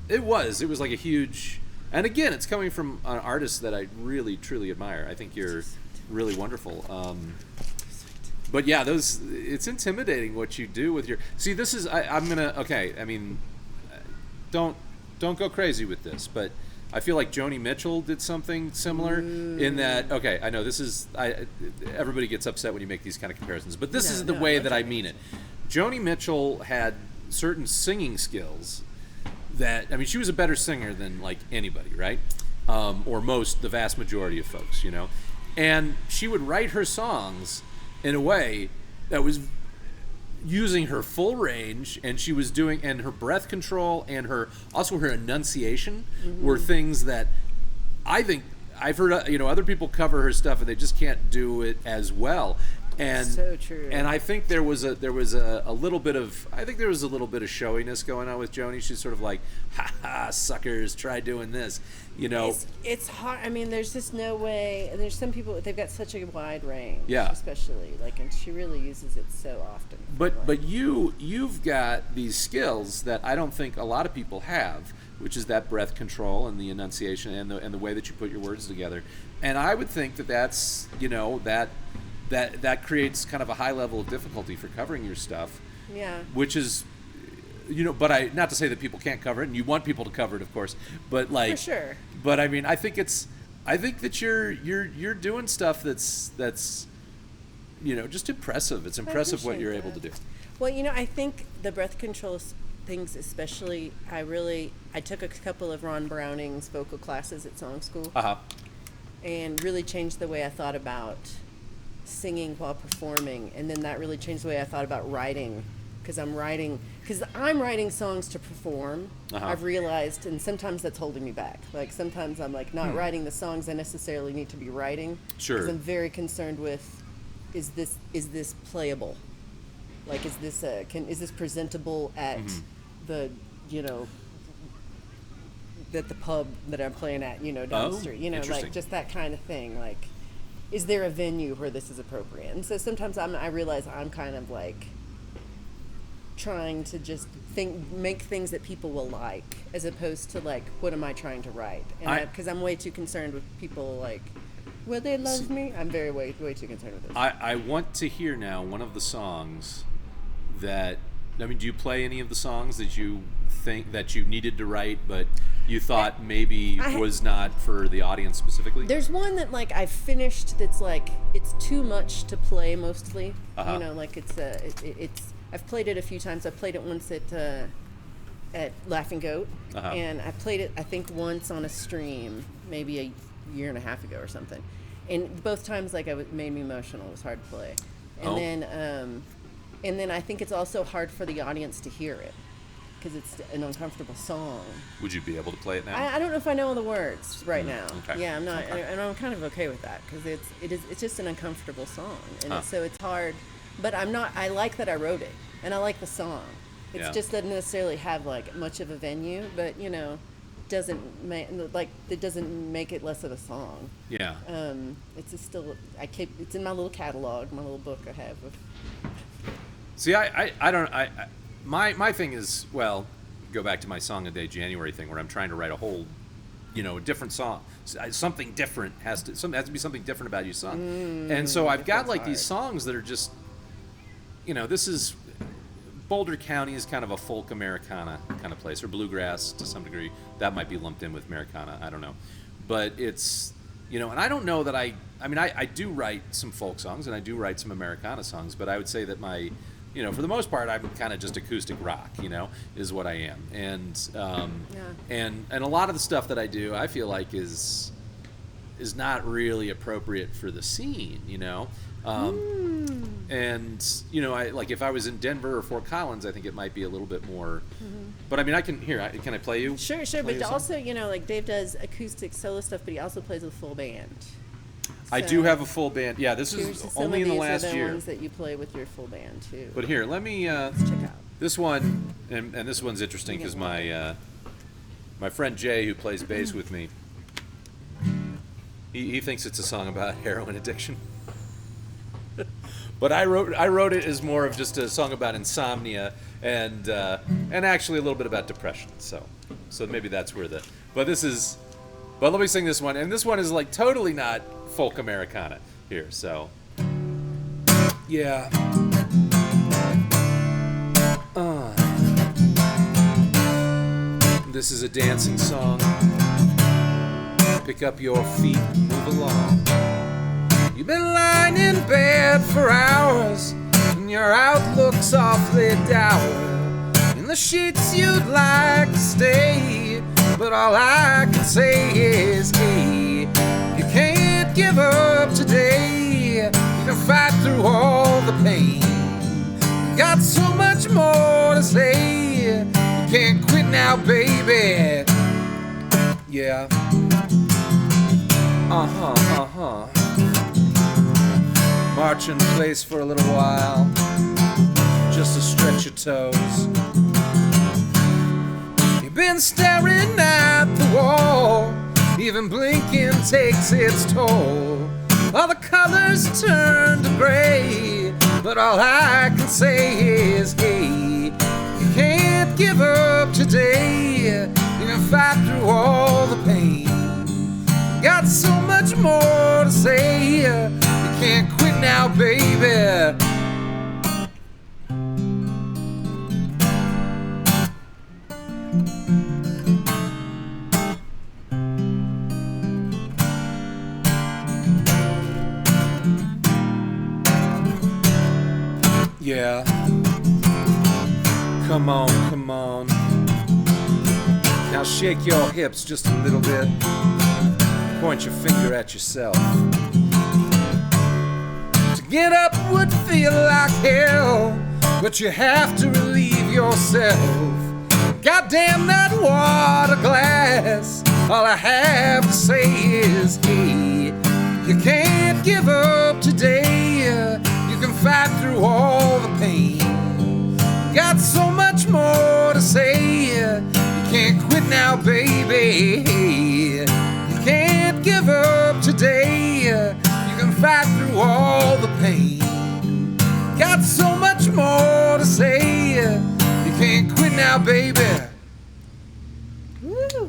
It was like a huge. And again, it's coming from an artist that I really truly admire. I think you're really wonderful. But yeah, it's intimidating what you do with your. See, this is I'm gonna I mean, don't go crazy with this, but I feel like Joni Mitchell did something similar in that. Okay, I know this is everybody gets upset when you make these kind of comparisons, but this is the way that I mean it. Joni Mitchell had certain singing skills that she was a better singer than like anybody, right? Or the vast majority of folks, and she would write her songs in a way that was using her full range, and she was doing, and her breath control and her enunciation were things that I think I've heard other people cover her stuff and they just can't do it as well. And so true. And I think there was a little bit of showiness going on with Joni. She's sort of like, ha ha, suckers, try doing this. It's hard. I mean, there's just no way. There's some people, they've got such a wide range. Yeah. Especially and she really uses it so often. But you've got these skills that I don't think a lot of people have, which is that breath control and the enunciation and the way that you put your words together. And I would think that's that creates kind of a high level of difficulty for covering your stuff. Yeah. Which is, but not to say that people can't cover it, and you want people to cover it, of course. But for sure. But I mean, I think that you're doing stuff that's just impressive. It's impressive what you're able to do. Well, I think the breath control things, especially, I took a couple of Ron Browning's vocal classes at Song School. And really changed the way I thought about singing while performing, and then that really changed the way I thought about writing, because I'm writing songs to perform. I've realized, and sometimes that's holding me back. Sometimes I'm not writing the songs I necessarily need to be writing. Sure. Because I'm very concerned with, is this playable? Is this presentable at the at the pub that I'm playing at, down the street, just that kind of thing. Is there a venue where this is appropriate? And so sometimes I realize I'm kind of trying to just make things that people will like, as opposed to what am I trying to write? And because I'm way too concerned with people will they love me? I'm way too concerned with this. I want to hear now one of the songs that, do you play any of the songs that you think that you needed to write, but you thought maybe was not for the audience specifically? There's one that I've finished that's it's too much to play mostly. It's I've played it a few times. I played it once at Laughing Goat, and I played it I think once on a stream maybe a year and a half ago or something. And both times it made me emotional. It was hard to play. And then I think it's also hard for the audience to hear it, because it's an uncomfortable song. Would you be able to play it now? I don't know if I know all the words right now. Okay. Yeah, I'm not, and I'm kind of okay with that, because it's just an uncomfortable song, and so it's hard. But I like that I wrote it, and I like the song. It just doesn't necessarily have much of a venue, but doesn't make it less of a song. Yeah. It's just still it's in my little catalog, my little book I have of. See, my thing is, go back to my Song a Day January thing, where I'm trying to write a whole, a different song. Something different has to be something different about your song. And so I've got these songs that are just, this is, Boulder County is kind of a folk Americana kind of place, or bluegrass to some degree. That might be lumped in with Americana, I don't know. But it's, and I don't know that I do write some folk songs and I do write some Americana songs, but I would say that my, for the most part, I'm kind of just acoustic rock, is what I am. And and a lot of the stuff that I do, I feel like is not really appropriate for the scene, And I if I was in Denver or Fort Collins, I think it might be a little bit more. But can I play you? Sure. But also, Dave does acoustic solo stuff, but he also plays with full band. So I do have a full band. Yeah, this is only in the last year. Some of these are the ones that you play with your full band too. But here, let me. Let's check out this one, and this one's interesting because my friend Jay, who plays bass with me, he thinks it's a song about heroin addiction. But I wrote it as more of just a song about insomnia and actually a little bit about depression. So maybe that's where but let me sing this one, and this one is totally not folk Americana here. So yeah. This is a dancing song. Pick up your feet, move along. You've been lying in bed for hours, and your outlook's awfully dour. In the sheets you'd like to stay, but all I can say is, hey, you can't give up today. You can fight through all the pain. You got so much more to say. You can't quit now, baby. Yeah. March in place for a little while, just to stretch your toes. You've been staring at the wall, even blinking takes its toll. All the colors turn to gray, but all I can say is, hey, you can't give up today. You can fight through all the pain. Got so much more to say. You can't quit now, baby. Yeah. Come on, come on. Now shake your hips just a little bit. Point your finger at yourself. To get up would feel like hell, but you have to relieve yourself. Goddamn that water glass. All I have to say is, hey, you can't give up today. You can fight through all the pain. Got so much more to say. You can't quit now, baby. You can't give up today. You can fight through all the pain. Got so much more to say. You can't quit now, baby. Woo!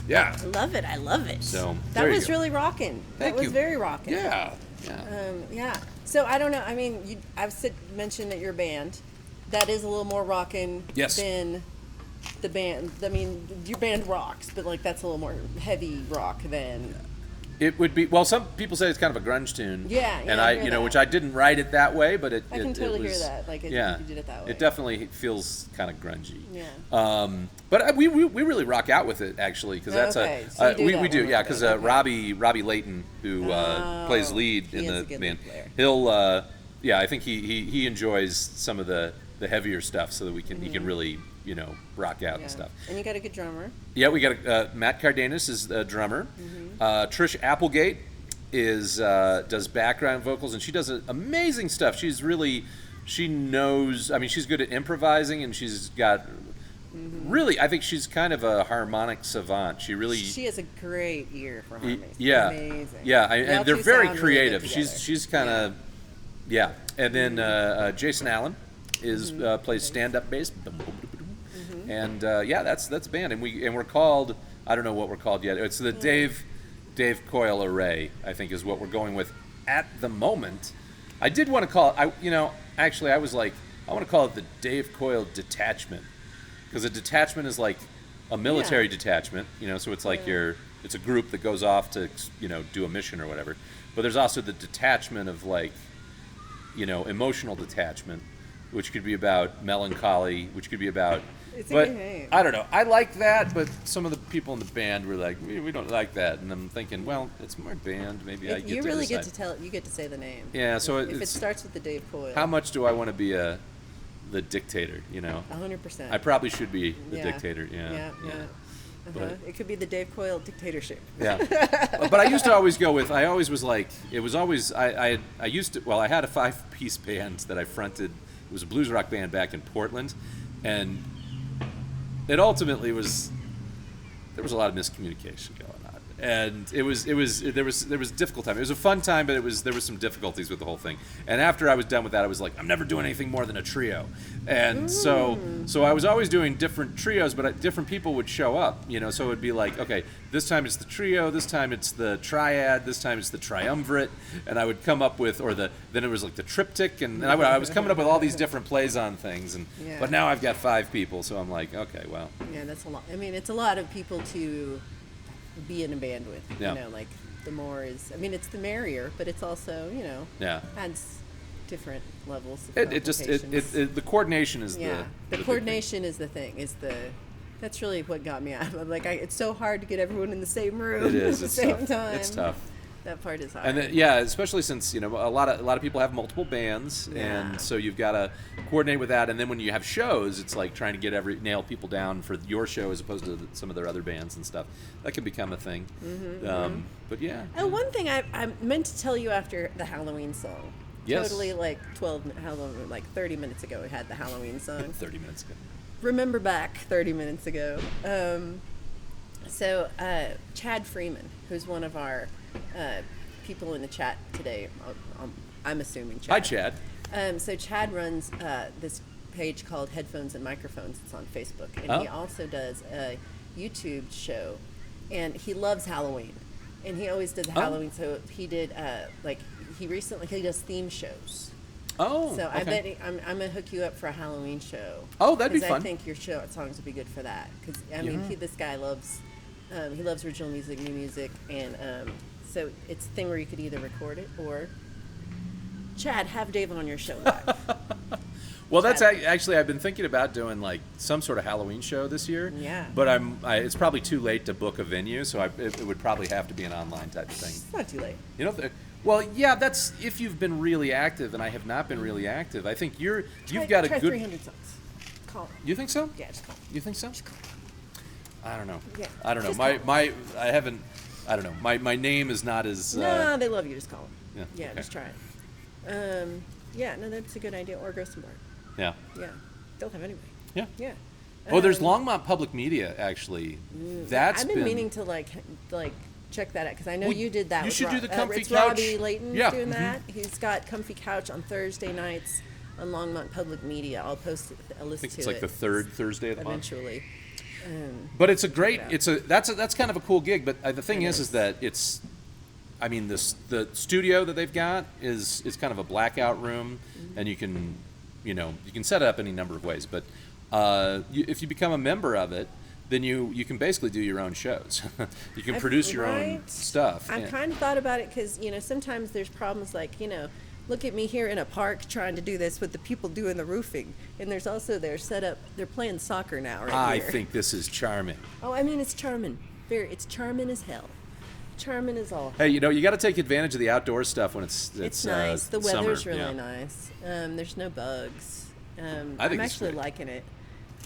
Yeah. I love it. I love it. So, that there you was go. really rocking. Thank That was you. very rocking. Yeah. Yeah. Yeah. So I don't know. I mean, I've mentioned that your band, that is a little more rocking Yes. than the band. I mean, your band rocks, but like that's a little more heavy rock than. It would be, well, some people say it's kind of a grunge tune. Yeah, and I I, hear you know, that. which I didn't write it that way, but I can totally hear was, that. Like, yeah, you did it that way. It definitely feels kind of grungy. Yeah. But we really rock out with it actually, because that's Okay, so you do that we do, one, yeah, okay, because okay. Robbie Layton, who plays lead he in is the a good band, lead player. he'll yeah, I think he enjoys some of the heavier stuff, so that he can really, you know, rock out Yeah. and stuff. And you got a good drummer. Yeah, we got Matt Cardenas is the drummer. Trish Applegate does background vocals, and she does amazing stuff. She knows. I mean, she's good at improvising, and she's got really. I think she's kind of a harmonic savant. She has a great ear for harmonies. yeah, Amazing. yeah, Y'all and they're two very sound really good creative. together. She's kind of yeah. And then Jason Allen plays stand-up bass. And yeah, that's the band, and we're called, I don't know what we're called yet. It's the Dave COILE Array, I think, is what we're going with at the moment. I did want to call it, actually I was like, I want to call it the Dave COILE Detachment, because a detachment is like a military detachment, so it's like it's a group that goes off to, do a mission or whatever. But there's also the detachment of like, emotional detachment, which could be about melancholy, which could be about. It's But a good name. I don't know. I like that, but some of the people in the band were like, we don't like that, and I'm thinking, well, it's my band. Maybe I get You to really decide. get to tell. You get to say the name. Yeah. So If it it's, starts with the Dave COILE. how much do I want to be the dictator? 100%. I probably should be the Yeah. dictator. Yeah. Yeah. But- It could be the Dave COILE dictatorship. Yeah. But I used to always go with. I always was like. It was always. I used to. Well, I had a 5-piece band that I fronted. It was a blues rock band back in Portland, and it ultimately was. There was a lot of miscommunication going on, and there was a difficult time. It was a fun time, but there was some difficulties with the whole thing. And after I was done with that, I was like, I'm never doing anything more than a trio. And so I was always doing different trios, but different people would show up. So it would be like, okay, this time it's the trio, this time it's the triad, this time it's the triumvirate, and I would come up with, then it was like the triptych, and I was coming up with all these different plays on things. Yeah. But now I've got 5 people, so I'm like, okay, well. Yeah, that's a lot. I mean, it's a lot of people to be in a band with. Yeah. Like the more is. I mean, it's the merrier, but it's also Yeah. adds different levels of It the coordination is yeah. the The big coordination is the thing. That's really what got me out. I'm like, it's so hard to get everyone in the same room thing. It is. at the It's same tough. time. It's tough. That part is hard. And then, yeah, especially since a lot of people have multiple bands, and so you've got to coordinate with that. And then when you have shows, it's like trying to nail people down for your show as opposed to some of their other bands and stuff. That can become a thing. But yeah. Oh, one thing I meant to tell you after the Halloween song. Yes. Totally, like 30 minutes ago we had the Halloween song. 30 minutes ago. Remember back 30 minutes ago. So Chad Freeman, who's one of our people in the chat today, I'm assuming Chad. Hi, Chad. So Chad runs this page called Headphones and Microphones. It's on Facebook. And he also does a YouTube show. And he loves Halloween. And he always does Halloween. So he did, he does theme shows. Oh, so okay. I bet I'm going to hook you up for a Halloween show. Oh, that'd be fun. I think your songs would be good for that. Because, this guy loves, he loves original music, new music, and so it's a thing where you could either record it or, Chad, have Dave on your show live. Well, that's actually, I've been thinking about doing like some sort of Halloween show this year. Yeah. But it's probably too late to book a venue, so it would probably have to be an online type of thing. It's not too late. Well, yeah, that's if you've been really active, and I have not been really active. I think you've got a try good. 300 songs. Call him. You think so? Yeah, just call him. You think so? Just call him. I don't know. Yeah. I don't know. Just I haven't. I don't know. My name is not as. No, they love you. Just call him. Yeah. Yeah, Okay. just try it. That's a good idea. Or Grossenbart. Yeah. Yeah. They'll have anyway. Yeah. Yeah. Oh, there's Longmont Public Media actually. That's I've been meaning to like check that out because I know you did that. You with should do the comfy it's couch. Robbie Layton Yeah. doing that. He's got Comfy Couch on Thursday nights on Longmont Public Media. I'll post a list I think to it's like it the third Thursday of the month. eventually. But it's a great. That's kind of a cool gig. But the thing is that it's. I mean, the studio that they've got is kind of a blackout room, and you can set it up any number of ways. But if you become a member of it, then you can basically do your own shows. You can produce your own stuff. I've kind of thought about it because sometimes there's problems like look at me here in a park trying to do this with the people doing the roofing, and there's also their setup. They're playing soccer now right I here. think this is charming. Oh, I mean it's charming. It's charming as hell. Charming as all. Hey, you got to take advantage of the outdoor stuff when it's nice. The weather's summer. really nice. There's no bugs. I'm it's actually great. liking it,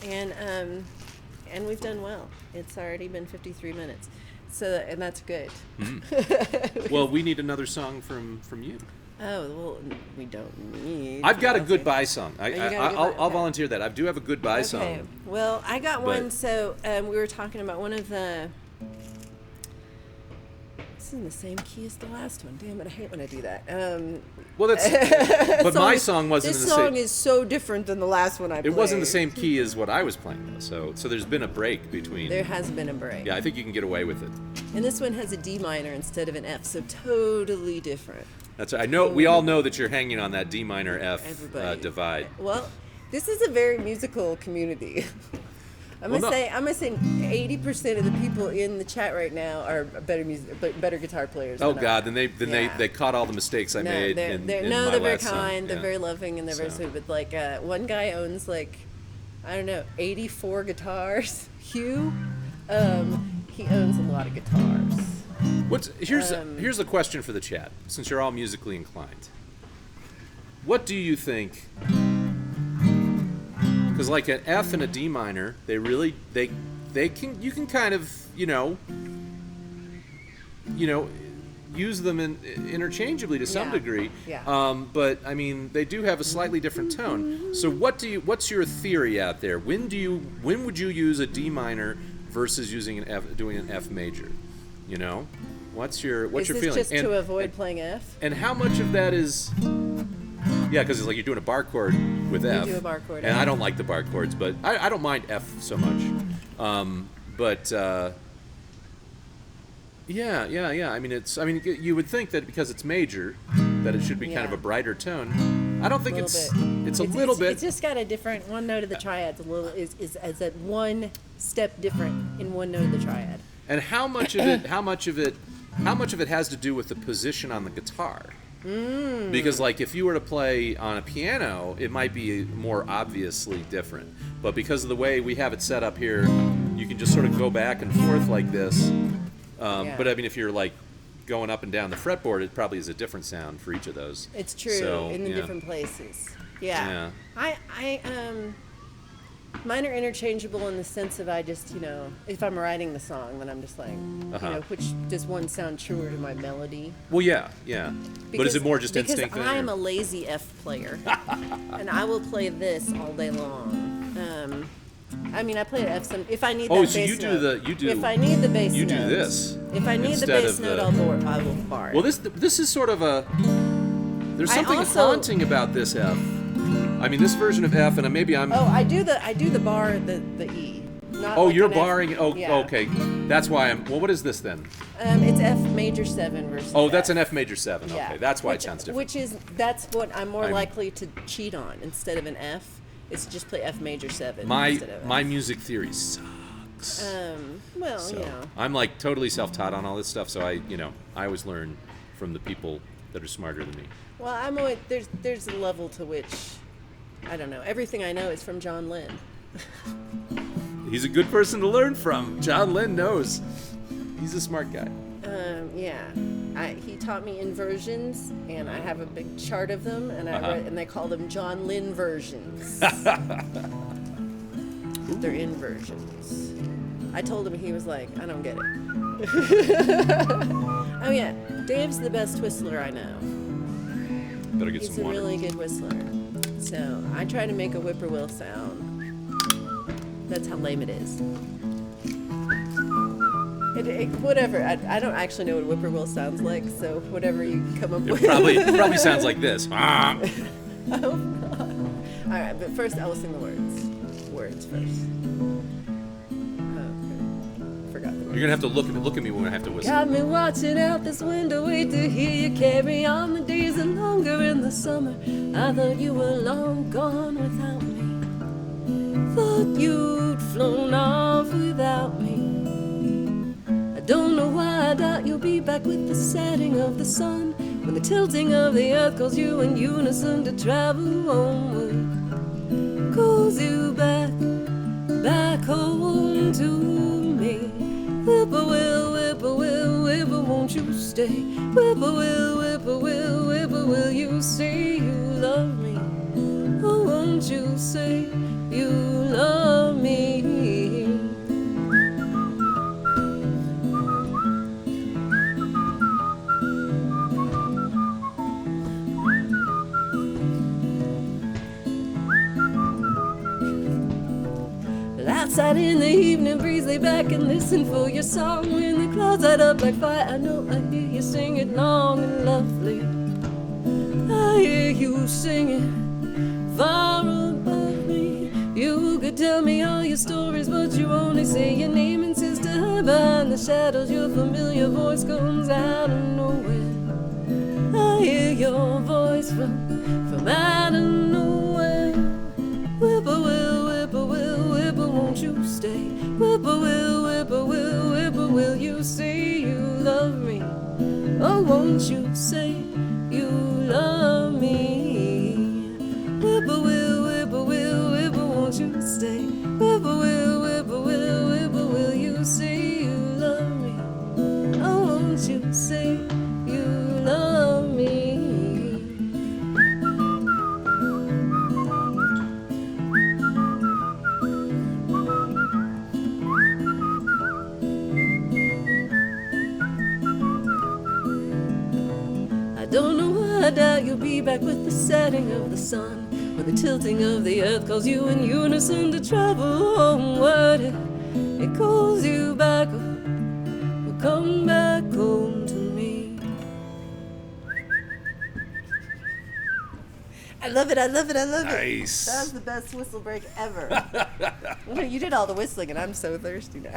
and we've done well. It's already been 53 minutes, and that's good. Well, we need another song from you. Oh well, we don't need. I've got a goodbye song. I'll volunteer that. I do have a goodbye Okay. song. Well, I got one. So we were talking about one of the. It's in the same key as the last one. Damn it! I hate when I do that. Well, that's. But my song wasn't in This the same. song is so different than the last one I played. It wasn't the same key as what I was playing though. So there's been a break between. There has been a break. Yeah, I think you can get away with it. And this one has a D minor instead of an F, so totally different. That's. I know. We all know that you're hanging on that D minor F divide. Well, this is a very musical community. I'm gonna say 80% of the people in the chat right now are better guitar players. Oh than God! I. Then they caught all the mistakes I made. They're in very my last kind. song. They're Yeah. very loving, and they're very sweet. But like one guy owns 84 guitars. Hugh, he owns a lot of guitars. Here's the question for the chat, since you're all musically inclined. What do you think? Because like an F and a D minor, they can you can kind of use them interchangeable to some degree. Yeah. But I mean, they do have a slightly different tone. So what's your theory out there? When would you use a D minor versus using doing an F major? What's your feeling? Is this just to avoid playing F? And how much of that is? Yeah, because it's like you're doing a bar chord with F. We do a bar chord. And I don't like the bar chords, but I don't mind F so much. Yeah. I mean, you would think that because it's major, that it should be kind of a brighter tone. I don't think it's a little bit. It's just got a different one note of the triad's a little is that one step different in one note of the triad. And how much of it has to do with the position on the guitar? Because like if you were to play on a piano, it might be more obviously different. But because of the way we have it set up here, you can just sort of go back and forth like this. But I mean, if you're like going up and down the fretboard, it probably is a different sound for each of those. It's true, So, in the yeah. different places. Yeah. Yeah. Mine are interchangeable in the sense of I just, if I'm writing the song, then I'm just like, which does one sound truer to my melody? Well, yeah. But is it more just instinct? Because I'm a lazy F player, and I will play this all day long. I play F some if I need. Oh, that so bass you do note. the you do. If I need the bass you note, do this. If I need the instead bass of note, I will bar it. Well, this is sort of a. There's I something also- haunting about this F. I mean, this version of F, and maybe I'm. Oh, I do the bar the E. Not Oh, like you're an F. barring. Oh, Yeah. okay. That's why I'm. Well, what is this then? It's F major 7 versus. Oh, that's an F major 7. Yeah. Okay, that's why it sounds different. That's what I'm more I'm- likely to cheat on instead of an F. It's just play F major 7 my instead of my F. music theory sucks. Well, So, I'm like totally self-taught on all this stuff, so I always learn from the people that are smarter than me. Well, I'm always there's a level to which I don't know. Everything I know is from John Lynn. He's a good person to learn from. John Lynn knows. He's a smart guy. Yeah. He taught me inversions, and I have a big chart of them, and and they call them John Lynn versions. They're inversions. I told him, he was like, I don't get it. Oh yeah, Dave's the best whistler I know. Better get He's some a water. really good whistler. So I try to make a whippoorwill sound. That's how lame it is. Whatever. I don't actually know what a whippoorwill sounds like, so whatever you come up It with. probably sounds like this. I hope not. All right, but first I will sing the words. Words first. Okay. Forgot the words. You're gonna have to look at me when I have to whistle. Got me watching out this window, wait to hear you carry on. The days are longer in the summer. I thought you were long gone without me. Thought you'd flown off without me. I don't know why I doubt you'll be back with the setting of the sun, when the tilting of the earth calls you in unison to travel homeward. Calls you back home to me. Whippoorwill, whippoorwill, whippoorwill, won't you stay? Whippoorwill, whippoorwill, whippoorwill, you say you love me. Oh, won't you say you love me? Outside in the evening breeze, lay back and listen for your song. When the clouds light up like fire, I know I hear you sing it long and lovely. I hear you singing far above me. You could tell me all your stories, but you only say your name and says to hide behind the shadows. Your familiar voice comes out of nowhere. I hear your voice from out of nowhere. Whippoorwill, whippoorwill, whippoorwill, won't you stay? Whippoorwill, whippoorwill, whippoorwill, you say you love me. Oh, won't you say you love me? Whippoorwill, whippoorwill, whippoorwill, won't you stay? Whippoorwill, whippoorwill, whippoorwill, you say you love me. Oh, won't you say you love me? Don't know why I doubt you'll be back with the setting of the sun, when the tilting of the earth calls you in unison to travel homeward. It calls you back, well, come back home to me. I love it, I love it, I love it. Nice. That was the best whistle break ever. You did all the whistling and I'm so thirsty now.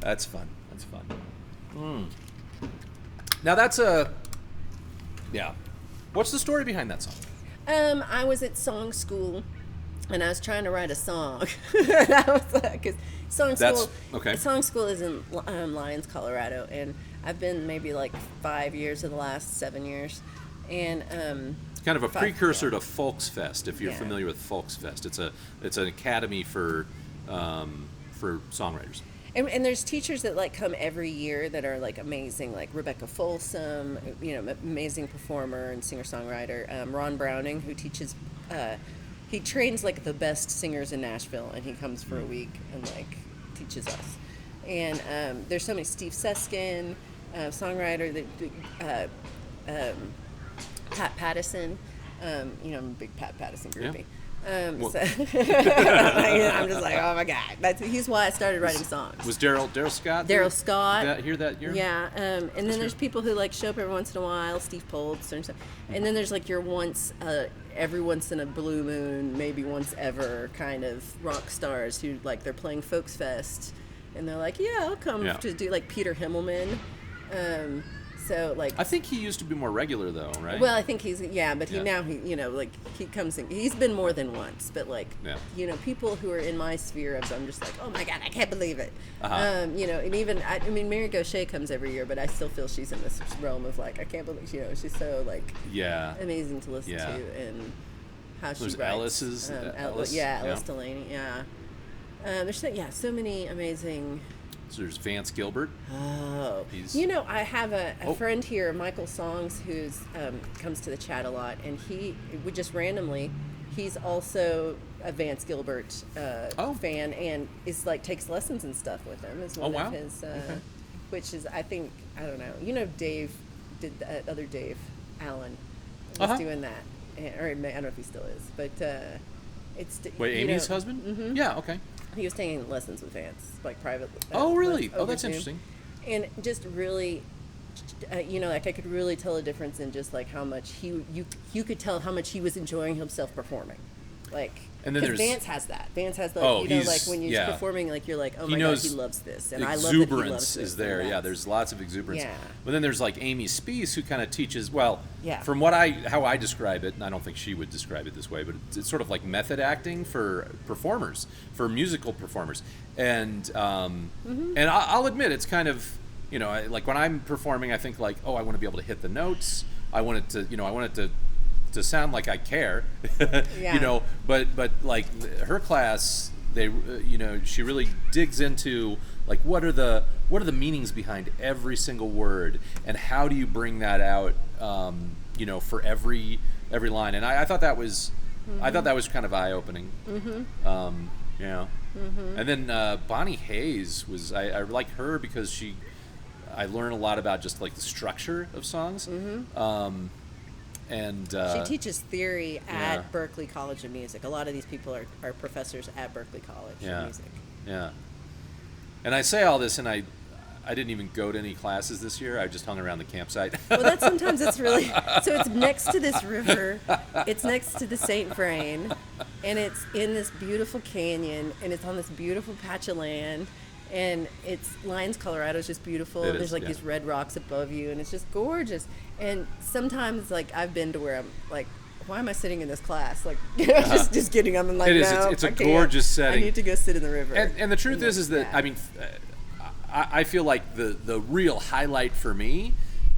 That's fun. That's fun. Now that's yeah. What's the story behind that song? I was at song school, and I was trying to write a song. And I was like, 'cause song school. Okay. Song school is in Lyons, Colorado, and I've been maybe like 5 years of the last 7 years, and It's kind of a precursor yeah. to Folksfest. If you're Yeah. familiar with Folksfest, it's an academy for songwriters. And there's teachers that like come every year that are like amazing, like Rebecca Folsom, amazing performer and singer-songwriter. Ron Browning, who teaches, he trains like the best singers in Nashville, and he comes for a week and like teaches us. And there's so many, Steve Suskin, songwriter, Pat Pattison. I'm a big Pat Pattison groupie. Yeah. So I'm just like, oh my God. He's why I started writing songs. Was Daryl Scott? Daryl Scott. Hear that year? Yeah. And then there's people who like show up every once in a while, Steve Poltz and stuff. And then there's like your every once in a blue moon, maybe once ever kind of rock stars who like they're playing Folks Fest and they're like, yeah, I'll come to do like Peter Himmelman. So like, I think he used to be more regular though, right? Well, I think he's but he comes in. He's been more than once, but like people who are in my sphere of, I'm just like, oh my God, I can't believe it. And even Mary Gaucher comes every year, but I still feel she's in this realm of like, I can't believe she's so like amazing to listen to and how she writes. Alice's Alice Delaney, there's so many amazing. So there's Vance Gilbert. Oh, I have a friend here, Michael Songs, who's comes to the chat a lot, and he would just randomly, he's also a Vance Gilbert fan, and is like takes lessons and stuff with him. Is one of his, which is I don't know. Dave did that other Dave Allen was doing that, or I don't know if he still is, but it's Amy's husband. Mm-hmm. Yeah, okay. He was taking lessons with Vance, like privately. Oh, really? Oh, that's interesting. And just really, like I could really tell a difference in just like how much you could tell how much he was enjoying himself performing. Like, and then because Vance has that. Vance has like, like when you're performing, like you're like, oh my God, he loves this, and I love that he loves this. Exuberance is there. Yeah, there's lots of exuberance. Yeah. But then there's like Amy Spees, who kind of teaches. Well, from how I describe it, and I don't think she would describe it this way, but it's sort of like method acting for performers, for musical performers, and and I'll admit it's kind of like when I'm performing, I think like, oh, I want to be able to hit the notes. I want it to sound like I care, but like her class, she really digs into like what are the meanings behind every single word, and how do you bring that out, for every line. And I thought that was, kind of eye opening. And then Bonnie Hayes was, I like her because I learned a lot about just like the structure of songs. And she teaches theory at Berklee College of Music. A lot of these people are professors at Berklee College of Music. Yeah. And I say all this, and I didn't even go to any classes this year. I just hung around the campsite. Well, sometimes it's really, so it's next to this river. It's next to the St. Vrain, and it's in this beautiful canyon, and it's on this beautiful patch of land. And Lyons, Colorado is just beautiful. There's like these red rocks above you, and it's just gorgeous. And sometimes, like, I've been to where I'm like, why am I sitting in this class? Like, just kidding. I'm like, no, it's a gorgeous setting. I need to go sit in the river. And the truth is that I mean, I feel like the real highlight for me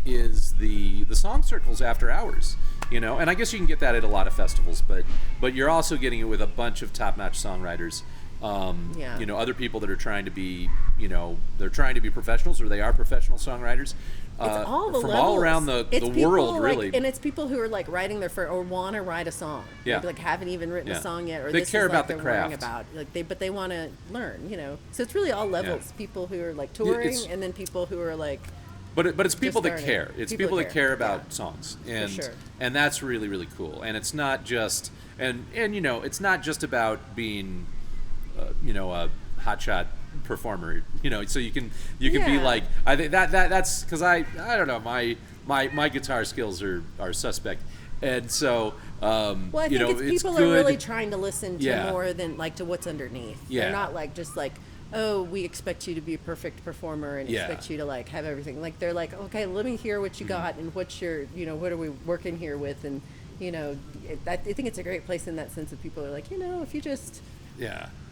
is the song circles after hours. And I guess you can get that at a lot of festivals, but you're also getting it with a bunch of top-notch songwriters. Other people that are trying to be, they're trying to be professionals, or they are professional songwriters. It's all the from levels. all around the world, really. And it's people who are like writing their first, or want to write a song. Yeah. Like haven't even written a song yet, or they this care is about like the they're craft. learning about. But they want to learn. So it's really all levels. Yeah. People who are like touring, and then people who are like. But it's people that care. It's people that care about yeah. songs, and that's really, really cool. And it's not just it's not just about being a hotshot performer, so you can be like, I think that's because I don't know, my guitar skills are suspect, and so well, I think it's people are really trying to listen to more than like to what's underneath. They're not like just like, oh, we expect you to be a perfect performer and expect you to like have everything. Like they're like, okay, let me hear what you got and what's your, what are we working here with, and I think it's a great place in that sense of people are like, if you just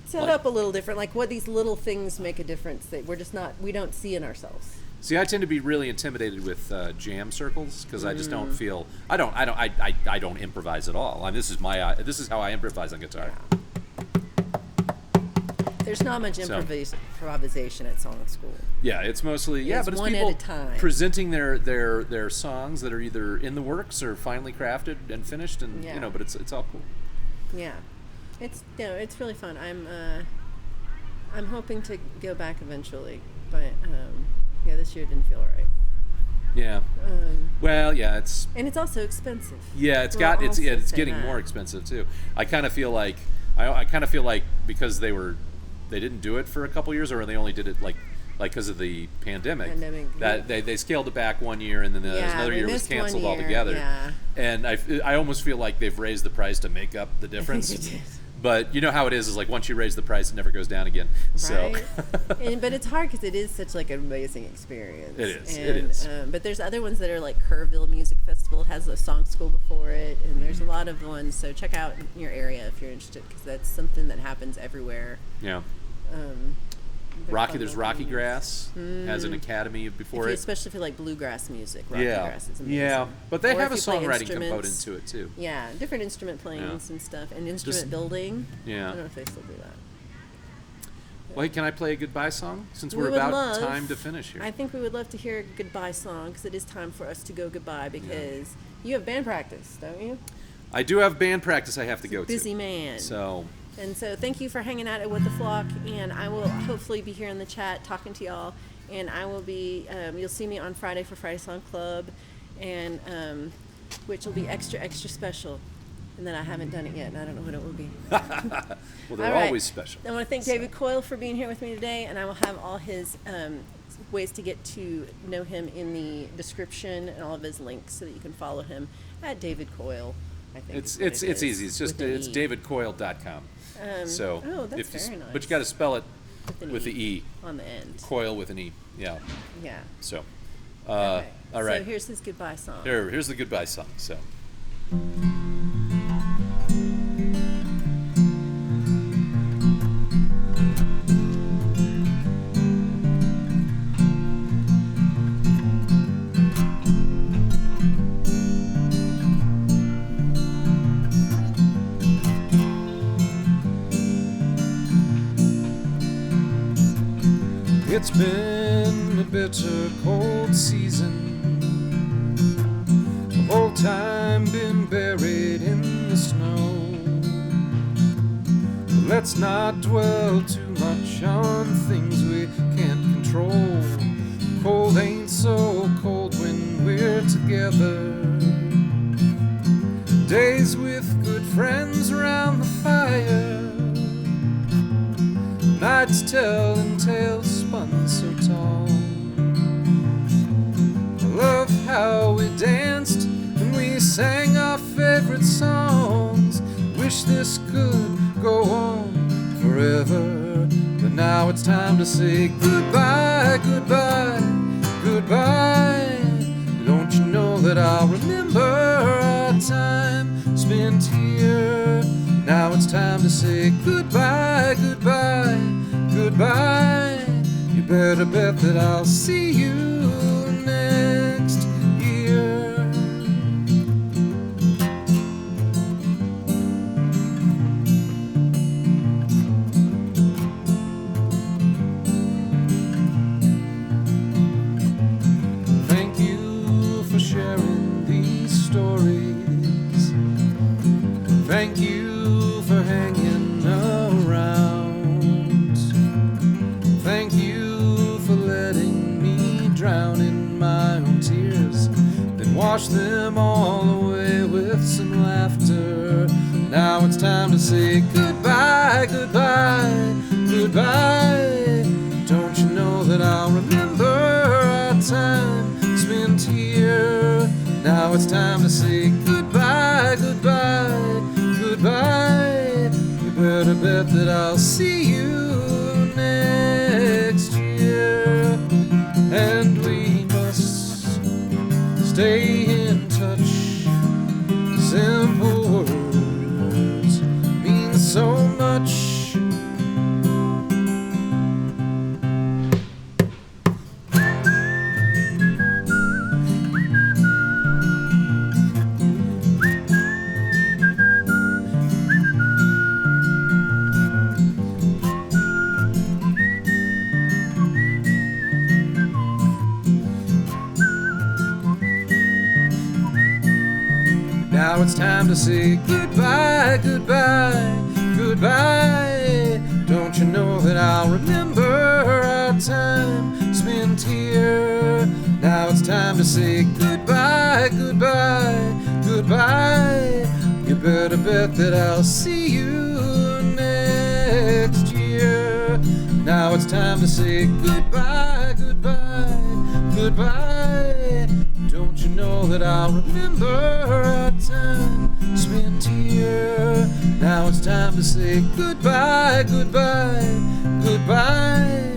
set up a little different, like what these little things make a difference that we don't see in ourselves. See, I tend to be really intimidated with jam circles because I just don't feel I don't improvise at all. I mean, this is how I improvise on guitar. There's not much So- improvisation at song school. Yeah, it's mostly It's but it's one people at a time. presenting their songs that are either in the works or finally crafted and finished, and Yeah. but it's all cool. Yeah, it's it's really fun. I'm hoping to go back eventually, but this year didn't feel right. Yeah. Well, yeah, it's And it's also expensive. it's We'll also it's say getting that. more expensive too. I kind of feel like because they didn't do it for a couple years, or they only did it like because of the pandemic. That they scaled it back 1 year, and then another we year was missed 1 canceled year, altogether. yeah. And I almost feel like they've raised the price to make up the difference. You did. But you know how it is like once you raise the price, it never goes down again. Right. So But it's hard because it is such like an amazing experience. It is, And, it is. But there's other ones that are like Kerrville Music Festival has a song school before it, and there's a lot of ones. So check out your area if you're interested, because that's something that happens everywhere. yeah. They're There's fun Rocky ones. Grass has an academy before it. Especially if you like bluegrass music. Rocky Yeah, Grass is amazing. yeah, but they Or have a if you play songwriting component instruments. to it too. Yeah, different instrument playings and stuff, and instrument Just- building. yeah. I don't know if they still do that. Well, hey, can I play a goodbye song since We we're would about love- time to finish here? I think we would love to hear a goodbye song, because it is time for us to go goodbye, because you have band practice, don't you? I do have band practice I have to go to. Busy man. So And so thank you for hanging out at What the Flock, and I will hopefully be here in the chat talking to y'all, and I will be, you'll see me on Friday for Friday Song Club, and which will be extra, extra special. And then I haven't done it yet, and I don't know what it will be. well, they're All right. always special. I want to thank David COILE for being here with me today, and I will have all his ways to get to know him in the description, and all of his links so that you can follow him at David COILE. I think It's is what it's it it's is, easy. It's just with an it's E. davidcoil.com. So oh, that's if you, very but you got to spell it With an with the E. on the end. Coil with an E. Yeah. Yeah. So Okay. all right. So here's his goodbye song. Here's the goodbye song. So it's been a bitter cold season. The whole time been buried in the snow. But let's not dwell too much on things we can't control. Cold ain't so cold when we're together. Days with good friends around the fire. Nights telling tales spun so tall. I love how we danced and we sang our favorite songs. Wish this could go on forever, but now it's time to say goodbye, goodbye, goodbye. Don't you know that I'll remember our time spent here? Now it's time to say goodbye, goodbye, goodbye. You better bet that I'll see you next year. Thank you for sharing these stories. Thank you for hanging around. Thank you for letting me drown in my own tears, then wash them all away with some laughter. Now it's time to say goodbye, goodbye, goodbye. Don't you know that I'll remember our time spent here? Now it's time to say goodbye, goodbye, goodbye. You better bet that I'll see you next year. And we must stay in touch. Simple words mean so much. Now it's time to say goodbye, goodbye, goodbye. Don't you know that I'll remember our time spent here? Now it's time to say goodbye, goodbye, goodbye. You better bet that I'll see you next year. Now it's time to say goodbye, goodbye, goodbye. Don't you know that I'll remember our time spent here? Now it's time to say goodbye, goodbye, goodbye.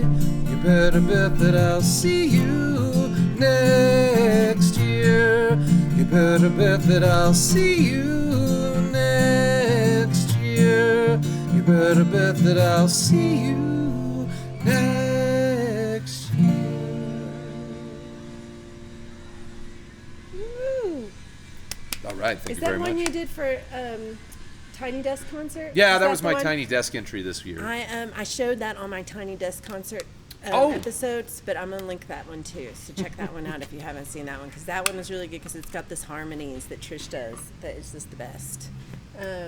You better bet that I'll see you next year. You better bet that I'll see you next year. You better bet that I'll see you next year. Woo. All right, thank Is you that very one much. you did for Tiny Desk concert? Yeah, Is that was the my one? Tiny Desk entry this year. I showed that on my Tiny Desk concert Oh. episodes, but I'm gonna link that one too. So check that one out if you haven't seen that one, because that one was really good because it's got this harmonies that Trish does. That is just the best.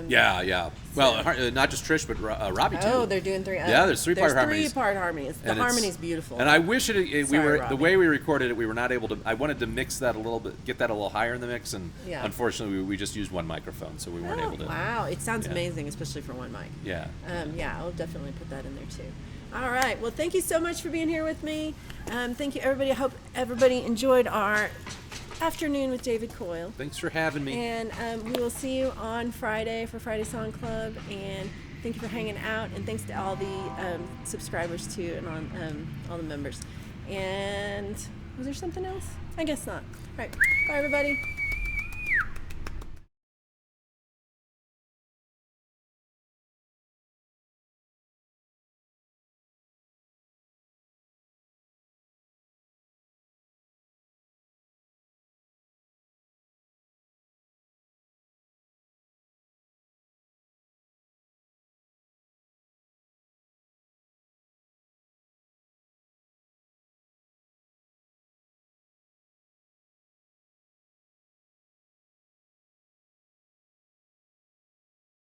Yeah. Well, not just Trish, but Robbie too. Oh, they're doing three. Yeah, there's three-part harmonies. Three-part harmonies. The harmony's beautiful. And I wish we Sorry, were the Robbie. way we recorded it. We were not able to. I wanted to mix that a little bit, get that a little higher in the mix, and Yeah. unfortunately, we just used one microphone, so we weren't able to. Wow, it sounds Yeah. amazing, especially for one mic. Yeah. Yeah, I'll definitely put that in there too. All right. Well, thank you so much for being here with me. Thank you, everybody. I hope everybody enjoyed our afternoon with David Coyle. Thanks for having me. And we will see you on Friday for Friday Song Club. And thank you for hanging out. And thanks to all the subscribers too, and all the members. And was there something else? I guess not. All right. Bye, everybody.